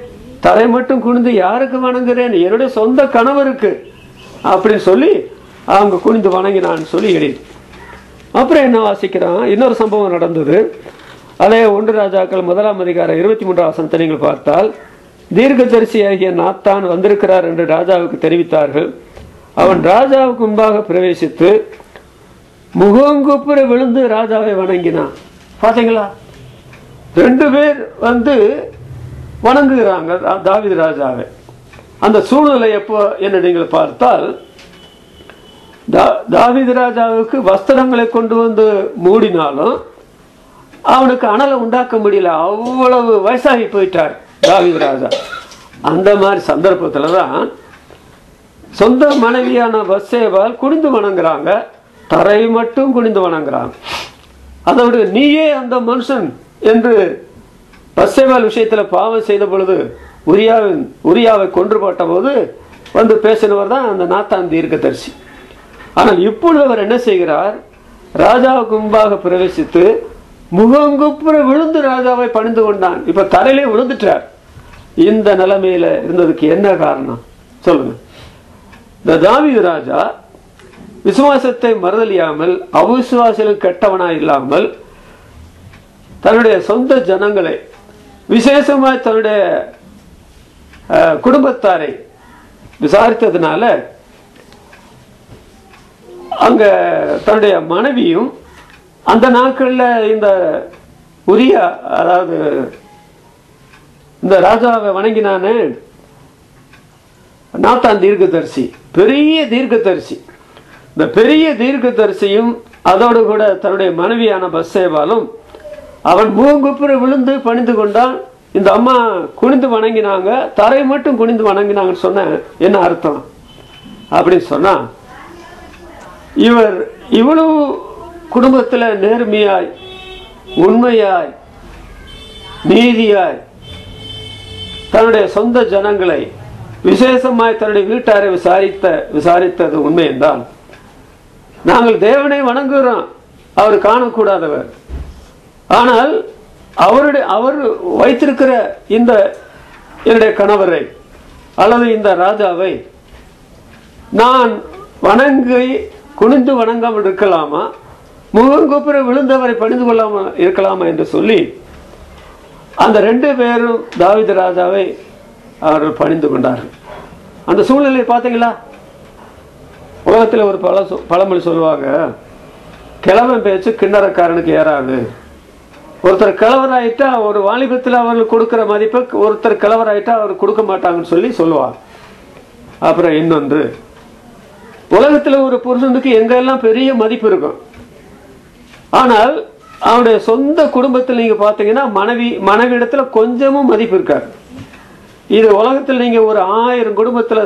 தரை மட்டும் குனிந்து யாருக்கு வணங்குகிறேன்? என்னுடைய சொந்த கணவருக்கு அப்படின்னு சொல்லி அவங்க குனிந்து வணங்கினான்னு சொல்லி எழுதி. அப்புறம் என்ன வாசிக்கிறான்? இன்னொரு சம்பவம் நடந்தது. அதே 1 ராஜாக்கள் 1 அதிகாரம் 23 வசனத்தை நீங்கள் பார்த்தால், தீர்க்கதரிசியாகிய நாத்தான் வந்திருக்கிறார் என்று ராஜாவுக்கு தெரிவித்தார்கள். அவன் ராஜாவுக்கு முன்பாக பிரவேசித்து முகங்குப்புற விழுந்து ராஜாவை வணங்கினான். பார்த்தீங்களா? 2 பேர் வந்து வணங்குகிறாங்க தாவீது ராஜாவை. அந்த சூழ்நிலை எப்போ என்று நீங்கள் பார்த்தால், தாவீது ராஜாவுக்கு வஸ்திரங்களை கொண்டு வந்து மூடினாலும் அவனுக்கு அனலை உண்டாக்க முடியல, அவ்வளவு வயசாகி போயிட்டார் தாவீது ராஜா. அந்த மாதிரி சந்தர்ப்பத்தில் தான் சொந்த மனைவியான பத்சேபாள் குனிந்து வணங்குறாங்க, தரை மட்டும் குனிந்து வணங்குறாங்க. அதோடு நீயே அந்த மனுஷன் என்று பத்சேபாள் விஷயத்தில் பாவம் செய்த பொழுது உரியாவை கொன்று போட்ட போது வந்து பேசினவர் தான் அந்த நாத்தான் தீர்க்கதரிசி. ஆனால் இப்பொழுது அவர் என்ன செய்கிறார்? ராஜாவுக்கு முன்பாக பிரவேசித்து முகங்குப்புற விழுந்து ராஜாவை பணிந்து கொண்டான். இப்ப தரையிலே விழுந்துட்டார். இந்த நிலைமையில இருந்ததுக்கு என்ன காரணம் சொல்லுங்க? இந்த தாவீது ராஜா விசுவாசத்தை மறுதலியாமல், அவிசுவாசிகள் கெட்டவனா இல்லாமல், தன்னுடைய சொந்த ஜனங்களை, விசேஷமாய் தன்னுடைய குடும்பத்தாரை விசாரித்ததுனால அங்க தன்னுடைய மனைவியும் அந்த நாட்களில் இந்த உரியா, அதாவது இந்த ராஜாவை வணங்கினானே நாத்தான் தீர்க்கதரிசி, பெரிய தீர்க்கதரிசி. இந்த பெரிய தீர்க்கதரிசியும் அதோடு கூட தன்னுடைய மனைவியான பத்சேபாளும் அவன் முகங்குப்புற விழுந்து பணிந்து கொண்டான். இந்த அம்மா குனிந்து வணங்கினாங்க, தரை மட்டும் குனிந்து வணங்கினாங்கன்னு சொன்ன என்ன அர்த்தம் அப்படின்னு சொன்னா, இவர் இவ்வளவு குடும்பத்தில் நேர்மையாய், உண்மையாய், நீதியாய் தன்னுடைய சொந்த ஜனங்களை, விசேஷமாய் தன்னுடைய வீட்டாரை விசாரித்தது உண்மை என்றால், நாங்கள் தேவனை வணங்குகிறோம், அவர் காணக்கூடாதவர். ஆனால் அவர் வைத்திருக்கிற இந்த என்னுடைய கணவரை அல்லது இந்த ராஜாவை நான் வணங்கி குனிந்து வணங்காமல் இருக்கலாமா, முகங்குப்புற விழுந்தவரை பணிந்து கொள்ளாமல் இருக்கலாமா என்று சொல்லி அந்த 2 பேரும் தாவீது ராஜாவை அவர்கள் பணிந்து கொண்டார்கள். அந்த சூழ்நிலையை பார்த்தீங்களா? உலகத்தில் ஒரு பழமொழி சொல்லுவாங்க, கிழவன் பேச்சு கிண்ணறக்காரனுக்கு ஏறாது. ஒருத்தர் கிழவராயிட்டா ஒரு வாலிபத்தில் அவர்கள் கொடுக்கிற மதிப்பை ஒருத்தர் கிழவராயிட்டா அவர் கொடுக்க மாட்டாங்கன்னு சொல்லி சொல்லுவார். அப்புறம் இன்னொன்று, உலகத்தில் ஒரு புருஷனுக்கு எங்கெல்லாம் பெரிய மதிப்பு இருக்கும், ஆனால் அவனுடைய சொந்த குடும்பத்தில் நீங்க பார்த்தீங்கன்னா மனைவி இடத்துல கொஞ்சமும் மதிப்பு இருக்காது. இது உலகத்தில் நீங்க ஒரு 1000 குடும்பத்தில்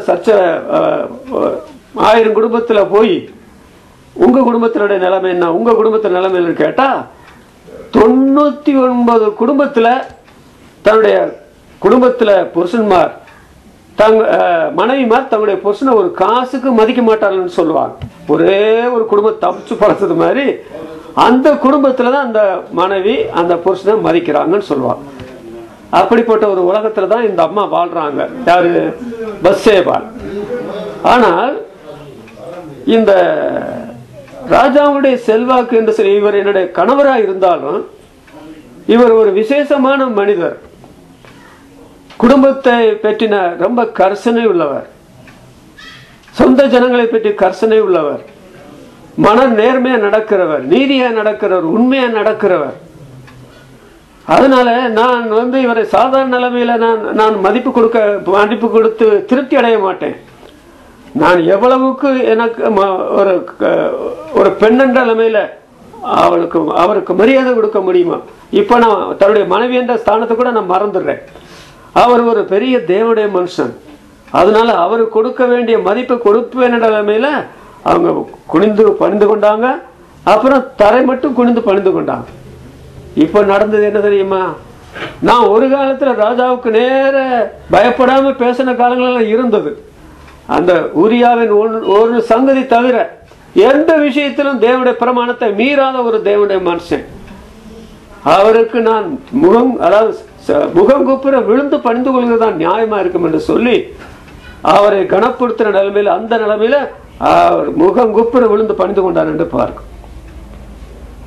1000 குடும்பத்தில் போய் உங்க குடும்பத்தினுடைய நிலைமை என்ன, உங்க குடும்பத்தின் நிலைமை கேட்டா 99 குடும்பத்தில் தன்னுடைய குடும்பத்தில் புருஷன்மார் மனைவிமார் தன்னுடைய புருஷனை ஒரு காசுக்கு மதிக்க மாட்டார்கள்னு சொல்லுவாங்க. ஒரே ஒரு குடும்பம் தப்பிச்சு பழத்தது மாதிரி அந்த குடும்பத்துல தான் அந்த மனைவி அந்த புருஷனை மதிக்கிறாங்கன்னு சொல்லுவாங்க. அப்படிப்பட்ட ஒரு உலகத்துல தான் இந்த அம்மா வாழ்றாங்க. யாரு? பத்சேபாள். ஆனால் இந்த ராஜாவுடைய செல்வாக்கு என்று சொல்லி இவர் என்னுடைய கணவராக இருந்தாலும் இவர் ஒரு விசேஷமான மனிதர், குடும்பத்தை பற்றின ரொம்ப கர்சனை உள்ளவர், சொந்த ஜனங்களை பற்றி கர்சனை உள்ளவர், மன நேர்மையா நடக்கிறவர், நீதியா நடக்கிறவர், உண்மையா நடக்கிறவர். அதனால நான் இவரை சாதாரண நிலைமையில நான் மதிப்பு கொடுத்து திருப்தி அடைய மாட்டேன். நான் எவ்வளவுக்கு எனக்கு ஒரு பெண்ணென்ற நிலைமையில அவருக்கு மரியாதை கொடுக்க முடியுமா? இப்ப நான் தன்னுடைய மனைவி என்ற ஸ்தானத்தை கூட நான் மறந்துடுறேன். அவர் ஒரு பெரிய தேவனுடைய மனுஷன். அதனால அவரு கொடுக்க வேண்டிய மதிப்பை கொடுப்பேன் என்ற நிலைமையில அவங்க குனிந்து பணிந்து கொண்டாங்க. அப்புறம் தரை மட்டும் குனிந்து பணிந்து கொண்டாங்க. இப்ப நடந்தது என்ன தெரியுமா? நான் ஒரு காலத்துல ராஜாவுக்கு நேர பயப்படாம பேசின காலங்கள் இருந்தது. அந்த ஊரியாவின் ஒரு சங்கதி தவிர எந்த விஷயத்திலும் தேவனுடைய பிரமாணத்தை மீறாத ஒரு தேவனுடைய மனுஷன். அவருக்கு நான் முகம் குப்புற விழுந்து பணிந்து கொள்வதுதான் நியாயமா இருக்கும் என்று சொல்லி அவரை கனப்படுத்துற நிலைமையில, அந்த நிலைமையில அவர் முகம் குப்புற விழுந்து பணிந்து கொண்டார் என்று பார்க்கும்.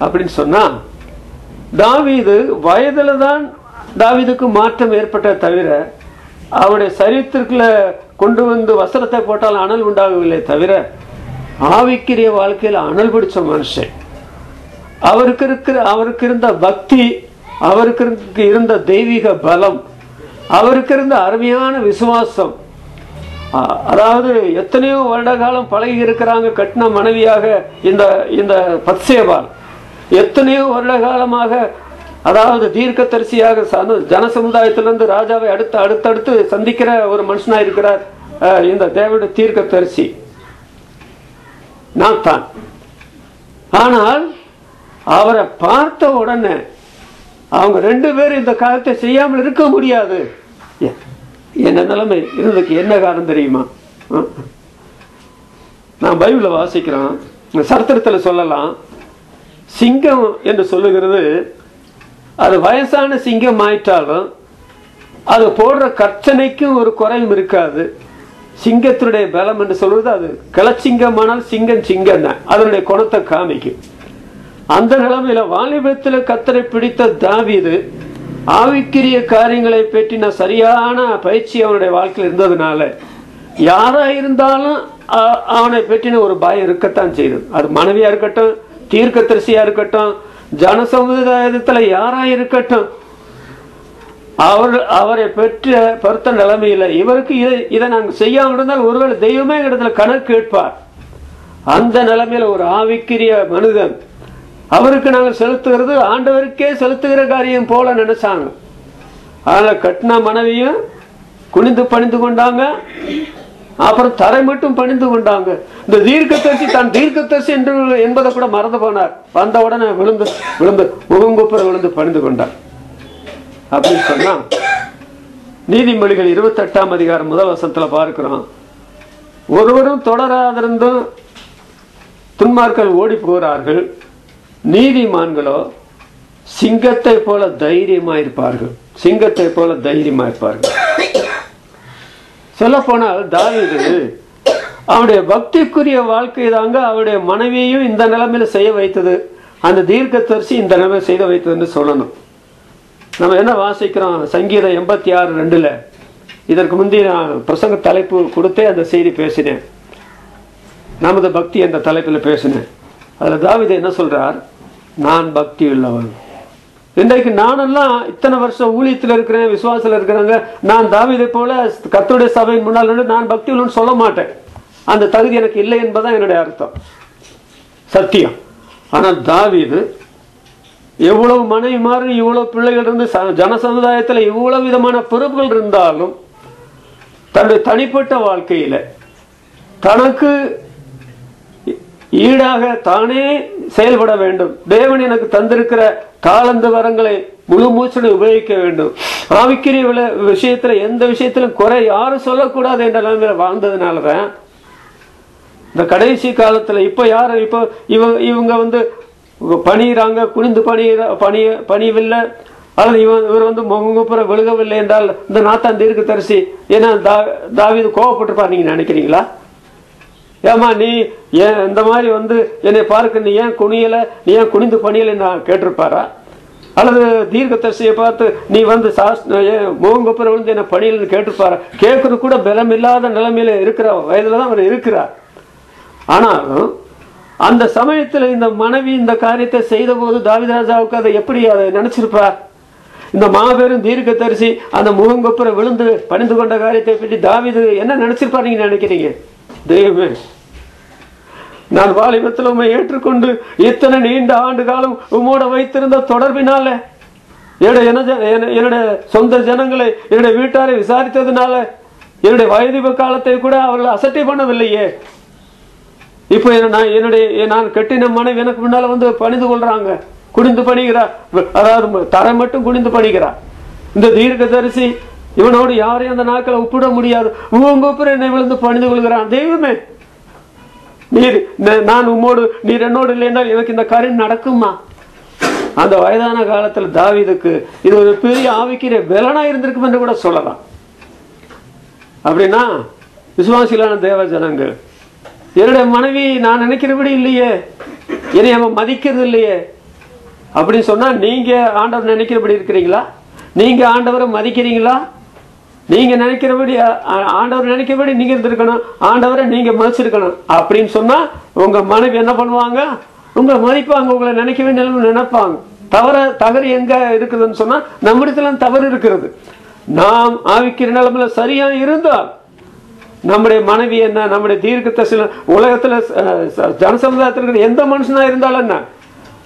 அப்படின்னு சொன்னா தாவீது வயதுல தான் தாவீதுக்கு மாற்றம் ஏற்பட்ட தவிர அவருடைய சரீரத்திற்குள்ள கொண்டு வந்து வஸ்திரத்தை போட்டால் அனல் உண்டாகவில்லை தவிர ஆவிக்குரிய வாழ்க்கையில் அனல் பிடிச்ச மனுஷன். அவருக்கு இருந்த பக்தி, அவருக்கு இருந்த தெய்வீக பலம், அவருக்கு இருந்த அருமையான விசுவாசம். அதாவது எத்தனையோ வருட காலம் பழகி இருக்கிறாங்க கட்டின மனைவியாக இந்த பத்சேபால். எத்தனையோ வருட காலமாக அதாவது தீர்க்கதரிசியாக ஜன சமுதாயத்திலிருந்து ராஜாவை அடுத்தடுத்து சந்திக்கிற ஒரு மனுஷனா இருக்கிறார் இந்த தேவனுடைய தீர்க்கதரிசி நாத்தான். ஆனால் அவரை பார்த்த உடனே அவங்க ரெண்டு பேரும் இந்த காரியத்தை செய்யாமல் இருக்க முடியாது. என்ன நிலைமை இருந்ததுக்கு என்ன காரணம் தெரியுமா? நான் பைபிள வாசிக்கிறோம், சரித்திரத்தில் சொல்லலாம். சிங்கம் என்று சொல்லுகிறது, அது வயசான சிங்கம் ஆயிட்டாலும் அது போடுற கர்ச்சனைக்கும் ஒரு குறையும் இருக்காது. சிங்கத்தினுடைய பலம் என்று சொல்றது, அது கிளச்சிங்கமானால் சிங்கம் தான், அதனுடைய குணத்தை காமிக்கும். அந்த நிலைமையில வாலிபத்தில் கர்த்தரை பிடித்த தாவீது ஆவிக்குரிய காரியங்களை பற்றின சரியான பயிற்சி அவனுடைய வாழ்க்கையில் இருந்ததுனால யாரா இருந்தாலும் அவனை பற்றின ஒரு பயம் இருக்கத்தான் செய்தது. அது மனைவியா இருக்கட்டும், தீர்க்கதரிசியா இருக்கட்டும், ஜன சமுதாயத்துல யாரா இருக்கட்டும், அவரை பொறுத்த நிலைமையில இவருக்கு இதை நாங்கள் செய்யாமல் இருந்தால் ஒருவேளை தெய்வமே இடத்துல கணக்கு கேட்பார். அந்த நிலைமையில ஒரு ஆவிக்குரிய மனிதன் அவருக்கு நாங்கள் செலுத்துகிறது ஆண்டவருக்கே செலுத்துகிற காரியம் போல நினைச்சாங்க. அதனால கட்டின மனைவியும் குனிந்து பணிந்து கொண்டாங்க, அப்புறம் தரை மட்டும் பணிந்து கொண்டாங்க. இந்த தீர்க்கதரிசி தான் தீர்க்கதரிசி என்பதை கூட மறந்து போனார். வந்த உடனே விழுந்து முகங்குப்புற விழுந்து பணிந்து கொண்டார். அப்படின்னு சொன்னா நீதிமொழிகள் 28ஆம் அதிகாரம் 1 வசனத்துல பார்க்கிறோம், ஒருவரும் தொடராதிருந்தும் துன்மார்கள் ஓடி போகிறார்கள், நீதிமான்களோ சிங்கத்தை போல தைரியமாயிருப்பார்கள். சிங்கத்தை போல தைரியமாயிருப்பார்கள். சொல்ல போனால் தாவீது அவனுடைய பக்திக்குரிய வாழ்க்கை தாங்க அவருடைய மனைவியையும் இந்த நிலைமையில செய்ய வைத்தது, அந்த தீர்க்கதரிசி இந்த நிலைமையில செய்ய வைத்ததுன்னு சொல்லணும். நம்ம என்ன வாசிக்கிறோம்? சங்கீதம் 86:2. இதற்கு முந்தைய நான் பிரசங்க தலைப்பு கொடுத்தே அந்த செய்தி பேசினேன். நமது பக்தி என்ற தலைப்பில் பேசினேன். அதுல தாவீது என்ன சொல்றார்? நான் பக்தி உள்ளவன். இன்றைக்கு நானெல்லாம் இத்தனை வருஷம் ஊழியத்தில் இருக்கிறேன், விசுவாசத்தில் இருக்கிறாங்க, நான் தாவீதை போல கர்த்தருடைய சபையின் முன்னால் நான் பக்தி உள்ளவன் சொல்ல மாட்டேன். அந்த தகுதி எனக்கு இல்லை என்பதான் என்னுடைய அர்த்தம், சத்தியம். ஆனால் தாவீது எவ்வளவு மனைவிமாறு, இவ்வளவு பிள்ளைகள் இருந்து ஜன சமுதாயத்தில் இவ்வளவு விதமான பொறுப்புகள் இருந்தாலும் தன்னுடைய தனிப்பட்ட வாழ்க்கையில தனக்கு ஈடாக தானே செயல்பட வேண்டும். தேவன் எனக்கு தந்திருக்கிற காலந்த வரங்களை முழு மூச்சுடன் உபயோகிக்க வேண்டும். ஆவிக்குரிய விஷயத்துல எந்த விஷயத்திலும் குறை யாரும் சொல்லக்கூடாது என்ற நிலைமையில வாழ்ந்ததுனாலதான் இந்த கடைசி காலத்துல இப்ப இவங்க பணியிறாங்க, குனிந்து பணியவில்லை, அல்லது இவர் முகங்குப்புற விழுகவில்லை என்றால் இந்த நாத்தான் தீர்க்கதரிசி ஏன்னா தாவீது கோவப்பட்டிருப்பார் நீங்க நினைக்கிறீங்களா? ஏமா நீ ஏன் இந்த மாதிரி என்னை பார்க்க நீ ஏன் குனியல, நீ ஏன் குனிந்து பணியலை நான் கேட்டிருப்பாரா? அல்லது தீர்க்கதரிசியை பார்த்து நீ முகங்குப்புற விழுந்து என்ன பணியலன்னு கேட்டிருப்பாரா? கேட்கறது கூட பலம் இல்லாத நிலைமையில இருக்கிற வயதுலதான் அவர் இருக்கிறார். ஆனாலும் அந்த சமயத்தில் இந்த மனைவி இந்த காரியத்தை செய்த போது தாவீது ராஜாவுக்கு அதை எப்படி அதை நினைச்சிருப்பார்? இந்த மாபெரும் தீர்க்கதரிசி அந்த முகங்கொப்புற விழுந்து பணிந்து கொண்ட காரியத்தை பற்றி தாவீது என்ன நினைச்சிருப்பாரு நீங்க நினைக்கிறீங்க? தெய்வமே, நான் வாலிபத்தில் உண்மை ஏற்றுக்கொண்டு இத்தனை நீண்ட ஆண்டு காலம் உம்மோட வைத்திருந்த தொடர்பினால, என்னுடைய சொந்த ஜனங்களை என்னுடைய வீட்டாரை விசாரித்ததுனால என்னுடைய வயதிப காலத்தை கூட அவர்கள் அசட்டை பண்ணவில்லையே. இப்போ நான் கட்டின மனைவி எனக்கு முன்னால வந்து பணிந்து கொள்றாங்க, குனிந்து பணிகிறார், அதாவது தரை மட்டும் குனிந்து பணிகிறார். இந்த தீர்க்கதரிசி இவனோடு யாரையும் அந்த நாட்களை ஒப்பிட முடியாது, உங்க என்னை விழுந்து பணிந்து கொள்கிறான். தெய்வமே, நீர் நான் உம்மோடு, நீர் என்னோடு இல்லை என்றால் எனக்கு இந்த காரியம் நடக்குமா? அந்த வயதான காலத்துல தாவீதுக்கு இது ஒரு பெரிய ஆவிக்கிற பலனா இருந்திருக்கும் என்று கூட சொல்லலாம். அப்படின்னா விசுவாசிகளான தேவ ஜனங்கள், என்னுடைய மனைவி நான் நினைக்கிறபடி இல்லையே, என்னை அவன் மதிக்கிறது இல்லையே அப்படின்னு சொன்னா, நீங்க ஆண்டவர் நினைக்கிறபடி இருக்கிறீங்களா? நீங்க ஆண்டவரை மதிக்கிறீங்களா? நீங்க நினைக்கிறபடி ஆண்டவர் நினைக்கிறபடி நீங்க இருந்திருக்கணும், ஆண்டவரை நீங்க மதிச்சிருக்கணும். அப்படின்னு சொன்னா உங்க மனைவி என்ன பண்ணுவாங்க? உங்களை மதிப்பாங்க, உங்களை நினைக்கவே நினைப்பாங்க. தவறு எங்க இருக்குதுன்னு சொன்னா நம்மிடத்துல தவறு இருக்கிறது. நாம் ஆவிக்கிற நிலைமையில சரியா இருந்தால் நம்முடைய மனைவி என்ன, நம்முடைய தீர்க்கதரிசி, உலகத்துல ஜனசமுதாயத்தில் இருக்கிற எந்த மனுஷனா இருந்தாலும் என்ன,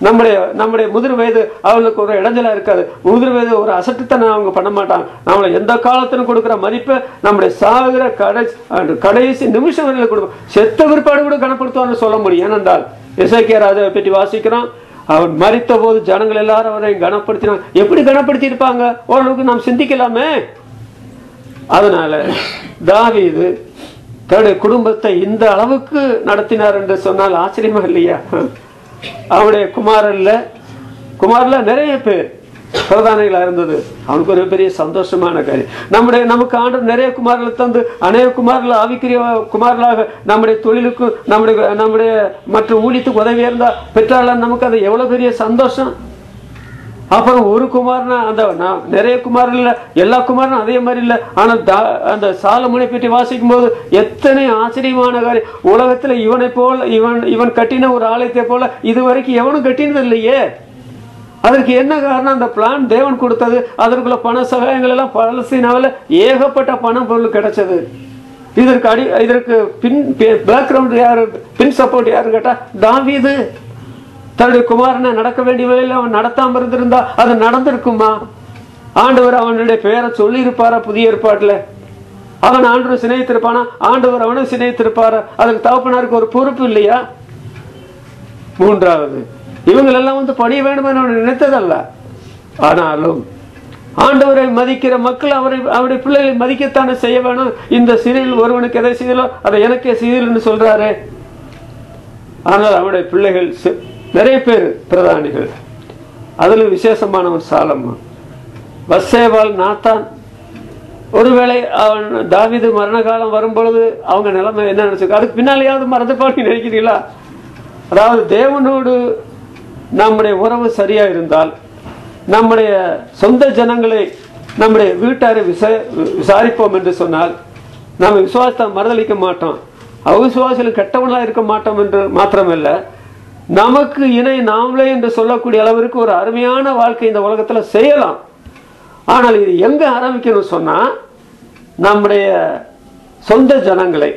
நம்முடைய முதிர் வயது அவங்களுக்கு ஒரு இடைஞ்சலா இருக்காது. முதிர் வயது ஒரு அசட்டுத்தனம் அவங்க பண்ண மாட்டாங்க. நம்மளை எந்த காலத்திலும் கொடுக்குற மதிப்பை நம்முடைய சாகுற கடைசி நிமிஷம் வரையில கொடுப்போம். செத்த பிற்பாடு கூட கனப்படுத்துவான்னு சொல்ல முடியும். ஏனென்றால் எசேக்கியா ராஜாவை பற்றி வாசிக்கிறோம், அவன் மரித்த போது ஜனங்கள் எல்லாரும் அவரை கனப்படுத்தினாங்க. எப்படி கனப்படுத்தி இருப்பாங்க ஓரளவுக்கு நாம் சிந்திக்கலாமே. அதனால தாவீது தன்னுடைய குடும்பத்தை இந்த அளவுக்கு நடத்தினார் என்று சொன்னால் ஆச்சரியமா இல்லையா? அவனுடைய குமாரில் நிறைய பேர் பிரதானிகளா இருந்தது. அவனுக்கு ஒரு பெரிய சந்தோஷமான காரியம். நமக்கு ஆண்டவர் நிறைய குமார்களை தந்து அநேக குமார்கள் ஆவிக்குரிய குமார்களாக நம்முடைய தொழிலுக்கு நம்முடைய மற்ற ஊழியத்துக்கு உதவியா இருந்தா பெற்றாலும் நமக்கு அது எவ்வளவு பெரிய சந்தோஷம். அப்புறம் ஒரு குமாரனா, அந்த நிறைய குமாரன் இல்ல, எல்லா குமாரனும் அதே மாதிரி இல்ல. ஆனா அந்த சாலமோனை பற்றி வாசிக்கும் போது எத்தனை ஆச்சரியமான காரியம். உலகத்துல இவனை போல இவன் கட்டின ஒரு ஆலயத்தை போல இதுவரைக்கும் எவனும் கட்டினது இல்லையே. அதற்கு என்ன காரணம்? அந்த பிளான் தேவன் கொடுத்தது. அதற்குள்ள பண சகாயங்கள் எல்லாம் பலஸ்தீனாவில் ஏகப்பட்ட பணம் பொருள் கிடைச்சது. இதற்கு பின் பேக்ரவுண்ட் யாரு, பின் சப்போர்ட் யாரு கேட்டா தாவீது. தன்னுடைய குமாரனை நடக்க வேண்டிய வேலையில் அவன் நடத்தாம இருந்திருந்தா அது நடந்திருக்குமா? ஆண்டவர் அவனுடைய பெயரை சொல்லி இருப்பாரா? புதிய ஏற்பாட்டுல அவன் ஆண்டவர் சிநேகித்திருப்பானா? ஆண்டவர் அவனை சிநேகித்திருப்பாரா? அதுக்கு தகப்பனாருக்கு ஒரு பொறுப்பு இல்லையா? மூன்றாவது, இவங்களெல்லாம் வந்து பணிய வேண்டும் என்று அவன் நினைத்ததல்ல. ஆனாலும் ஆண்டவரை மதிக்கிற மக்கள் அவருடைய பிள்ளைகளை மதிக்கத்தானே செய்ய வேணும். இந்த சிறையில் ஒருவனுக்கு எதை செய்தலோ அதை எனக்கே செய்தல் சொல்றாரு. ஆனால் அவனுடைய பிள்ளைகள் நிறைய பேர் பிரதானிகள். அதுல விசேஷமானவன் சாலமோன், வத்சேபாள், நாத்தான். ஒருவேளை அவன் தாவீது மரண காலம் வரும்பொழுது அவங்க நிலைமை என்ன நினைச்சிருக்க, அதுக்கு பின்னாலேயாவது மறந்துப்பான்னு நினைக்கிறீங்களா? அதாவது தேவனோடு நம்முடைய உறவு சரியா இருந்தால், நம்முடைய சொந்த ஜனங்களை நம்முடைய வீட்டாரை விசாரிப்போம் என்று சொன்னால் நம்ம விசுவாசத்தை மறுதளிக்க மாட்டோம். அவிசுவாசிகள் கெட்டவங்களா இருக்க மாட்டோம் என்று மாத்திரமல்ல, நமக்கு இணை நாமளே என்று சொல்லக்கூடிய அளவிற்கு ஒரு அருமையான வாழ்க்கை இந்த உலகத்துல செய்யலாம். ஆனால் இது எங்க ஆரம்பிக்கணும் சொன்னா, நம்முடைய சொந்த ஜனங்களை,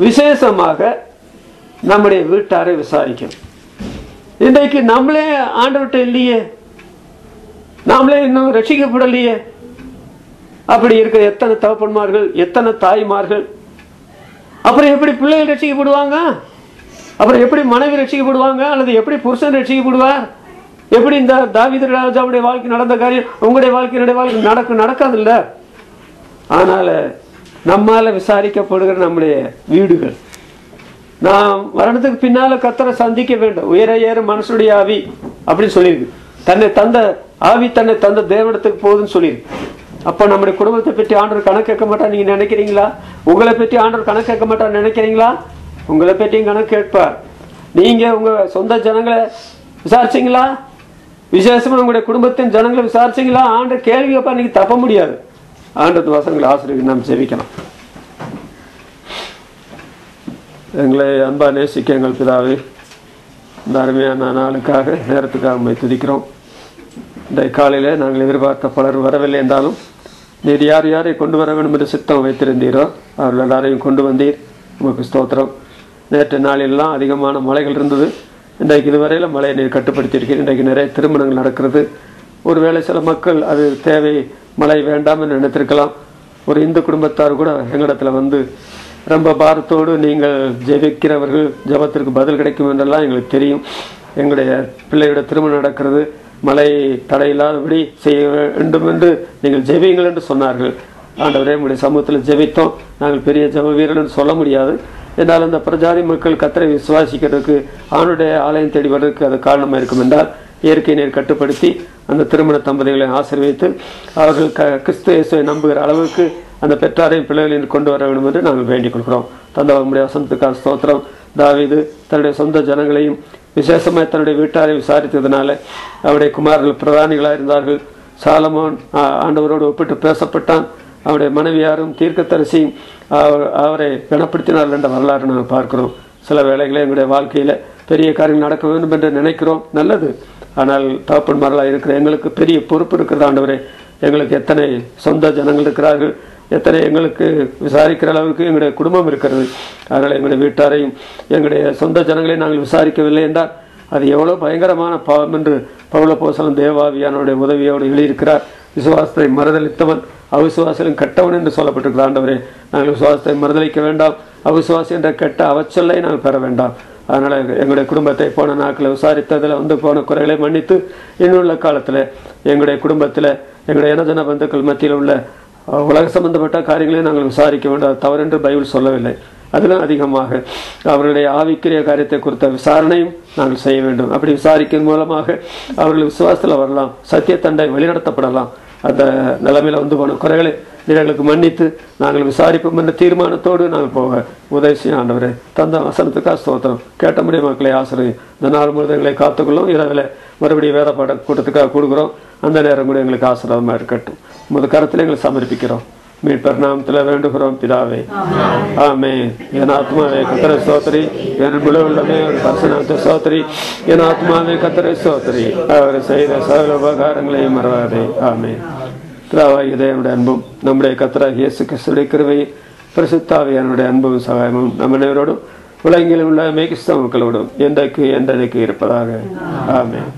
விசேஷமாக நம்முடைய வீட்டாரை விசாரிக்கணும். இன்றைக்கு நம்மளே ஆண்டவர்கிட்ட இல்லையே, நாமளே இன்னும் ரட்சிக்கப்படலையே. அப்படி இருக்கிற எத்தனை தகப்பன்மார்கள், எத்தனை தாய்மார்கள், அப்புறம் எப்படி பிள்ளைகள் ரட்சிக்கப்படுவாங்க? அப்புறம் எப்படி மனைவி ரட்சிக்கப்படுவாங்க? அல்லது எப்படி புருஷன் ரட்சிக்கப்படுவார்? எப்படி இந்த தாவீது ராஜாவுடைய வாழ்க்கை நடந்த காரியம் உங்களுடைய வாழ்க்கை நடக்காது இல்ல? அதனால நம்மால விசாரிக்கப்படுகிற நம்முடைய வீடுகள், நாம் மரணத்துக்கு பின்னால கர்த்தரை சந்திக்க வேண்டும். உயர ஏற மனுஷனுடைய ஆவி அப்படின்னு சொல்லியிருக்கு. தன்னை தந்த தேவனிடத்துக்கு போகுதுன்னு சொல்லியிருக்கு. அப்ப நம்முடைய குடும்பத்தை பற்றி ஆண்டவர் கணக்கு கேட்க மாட்டார் நீங்க நினைக்கிறீங்களா? உங்களை பற்றி ஆண்டவர் கணக்கு கேட்க மாட்டார் நினைக்கிறீங்களா? உங்களை பற்றியும் கணக்கு கேட்பார். நீங்க உங்க சொந்த ஜனங்களை விசாரிச்சீங்களா? விசேஷமா உங்களுடைய குடும்பத்தின் ஜனங்களை விசாரிச்சீங்களா? ஆண்டவர் கேள்வி கேட்பா, நீங்க தப்ப முடியாது. ஆண்டது வசங்களை ஆசிரியர் நாம் செவிக்கலாம். எங்களை அன்பா நேசிக்க எங்கள் பிதாவே, இந்த அருமையான நாளுக்காக நேரத்துக்காக உண்மை துதிக்கிறோம். இந்த காலையில் நாங்கள் எதிர்பார்த்த பலர் வரவில்லை என்றாலும் நீர் யார் யாரை கொண்டு வர வேண்டும் என்று சித்தம் வைத்திருந்தீரோ அவர்கள் எல்லாரையும் கொண்டு வந்தீர். உங்களுக்கு ஸ்தோத்திரம். நேற்று நாளெல்லாம் அதிகமான மழைகள் இருந்தது. இன்றைக்கு இதுவரையில் மழையை நீர் கட்டுப்படுத்தியிருக்கீர். இன்றைக்கு நிறைய திருமணங்கள் நடக்கிறது. ஒருவேளை சில மக்கள் அது தேவை, மழை வேண்டாம் என்று நினைத்திருக்கலாம். ஒரு இந்து குடும்பத்தார் கூட எங்களிடத்தில் வந்து ரொம்ப பாரத்தோடு நீங்கள் ஜெபிக்கிறவர்கள் ஜபத்திற்கு பதில் கிடைக்கும் என்றெல்லாம் எங்களுக்கு தெரியும். எங்களுடைய பிள்ளையோட திருமணம் நடக்கிறது, மழை தடையில்லாதபடி செய்ய வேண்டும் என்று நீங்கள் ஜெபியுங்கள் என்று சொன்னார்கள். ஆண்டவரே, உங்களுடைய சமூகத்தில் ஜெபித்தோம். நாங்கள் பெரிய ஜெப வீரர்கள் என்று சொல்ல முடியாது. என்னால் அந்த பிரஜாதி மக்கள் கர்த்தரை விசுவாசிக்கிறதுக்கு ஆணுடைய ஆலயம் தேடி வருவதற்கு அது காரணமாக இருக்கும் என்றால் இயற்கை நீர் கட்டுப்படுத்தி அந்த திருமண தம்பதிகளை ஆசீர்வதித்து அவர்கள் கிறிஸ்து இயேசுவை நம்புகிற அளவுக்கு அந்த பெற்றாரையும் பிள்ளைகளையும் கொண்டு வர வேண்டும் என்று நாங்கள் வேண்டிக் கொள்கிறோம். தந்தவங்களுடைய வசனத்துக்காக ஸ்தோத்திரம். தாவீது தன்னுடைய சொந்த ஜனங்களையும் விசேஷமாக தன்னுடைய வீட்டாரையும் விசாரித்ததுனால அவருடைய குமாரர்கள் பிரதானிகளாக இருந்தார்கள். சாலமோன் ஆண்டவரோடு ஒப்பிட்டு பேசப்பட்டான். அவருடைய மனைவியாரும் தீர்க்கதரிசியும் அவரை கனப்படுத்தினார்கள் என்ற வரலாறு நாங்கள் பார்க்கிறோம். சில வேளைகளில் எங்களுடைய வாழ்க்கையில் பெரிய காரியங்கள் நடக்க வேண்டும் என்று நினைக்கிறோம், நல்லது. ஆனால் தகப்பன்மார்களாக இருக்கிற எங்களுக்கு பெரிய பொறுப்பு இருக்கிறது. ஆண்டவரே, எங்களுக்கு எத்தனை சொந்த ஜனங்கள் இருக்கிறார்கள், எத்தனை எங்களுக்கு விசாரிக்கிற அளவுக்கு எங்களுடைய குடும்பம் இருக்கிறது. அதனால் எங்களுடைய வீட்டாரையும் எங்களுடைய சொந்த ஜனங்களையும் நாங்கள் விசாரிக்கவில்லை என்றால் அது எவ்வளோ பயங்கரமான பாவம் என்று பவுல அப்போஸ்தலன் தேவாவியானுடைய உதவியோடு எழுதியிருக்கிறார். விசுவாசத்தை மறுதளித்தவன் அவிசுவாசிலும் கெட்டவன் என்று சொல்லப்பட்டிருக்கிறார். ஆண்டவரே, நாங்கள் விசுவாசத்தை மறுதளிக்க வேண்டாம், அவிசுவாசி என்ற கெட்ட அவச்சொல்லை நாங்கள் பெற வேண்டாம். அதனால் எங்களுடைய குடும்பத்தை போன நாட்களில் விசாரித்ததில் வந்து போன குறைகளை மன்னித்து இன்னுள்ள காலத்தில் எங்களுடைய குடும்பத்தில் எங்களுடைய இனஜன பந்துக்கள் மத்தியில் உள்ள உலக சம்பந்தப்பட்ட காரியங்களையும் நாங்கள் விசாரிக்க வேண்டும். அது தவறென்று பைபிள் சொல்லவில்லை. அதிலும் அதிகமாக அவர்களுடைய ஆவிக்குரிய காரியத்தை குறித்த விசாரணையும் நாங்கள் செய்ய வேண்டும். அப்படி விசாரிக்கும் மூலமாக அவர்கள் விசுவாசத்தில் வரலாம், சத்தியத்தண்டை வழிநடத்தப்படலாம். அந்த நிலைமையில் வந்து போன குறைகளை எங்களுக்கு மன்னித்து நாங்கள் விசாரிப்போம் என்ற தீர்மானத்தோடு நாங்கள் போக உதவி செய்ய ஆண்டவரே. தந்த வசனத்துக்காக ஸ்தோத்திரம். கேட்டபடியே மக்களை ஆசிரியம் இந்த நாள் முழுவதும் எங்களை காத்துக்கொள்ளும். இரவில் மறுபடியும் வேத பாட கூட்டத்துக்காக கொடுக்குறோம். அந்த நேரம் கூட எங்களுக்கு ஆசீர்வாதமாக இருக்கட்டும். உமது கருத்தில் எங்களை சமர்ப்பிக்கிறோம். மீட்பர் நாமத்தில் வேண்டுகிறோம் பிதாவே, ஆமென். என் ஆத்மாவே கர்த்தரை ஸ்தோத்திரி, என் முழு உள்ளமே பரிசுத்த ஸ்தோத்திரி. என் ஆத்மாவே கர்த்தரை ஸ்தோத்திரி, அவர் செய்த சகல உபகாரங்களையும் மறவாதே. ஆமென். பிதாவாகிய தேவனுடைய அன்பும் நம்முடைய கர்த்தராகிய இயேசு கிறிஸ்துவின் கிருபையும் பரிசுத்த ஆவியானவருடைய அன்பும் சகாயமும் நம்ம அனைவரோடும் உலகில் உள்ள மேகிஸ்த மக்களோடும் என்றைக்கு இருப்பதாக. ஆமென்.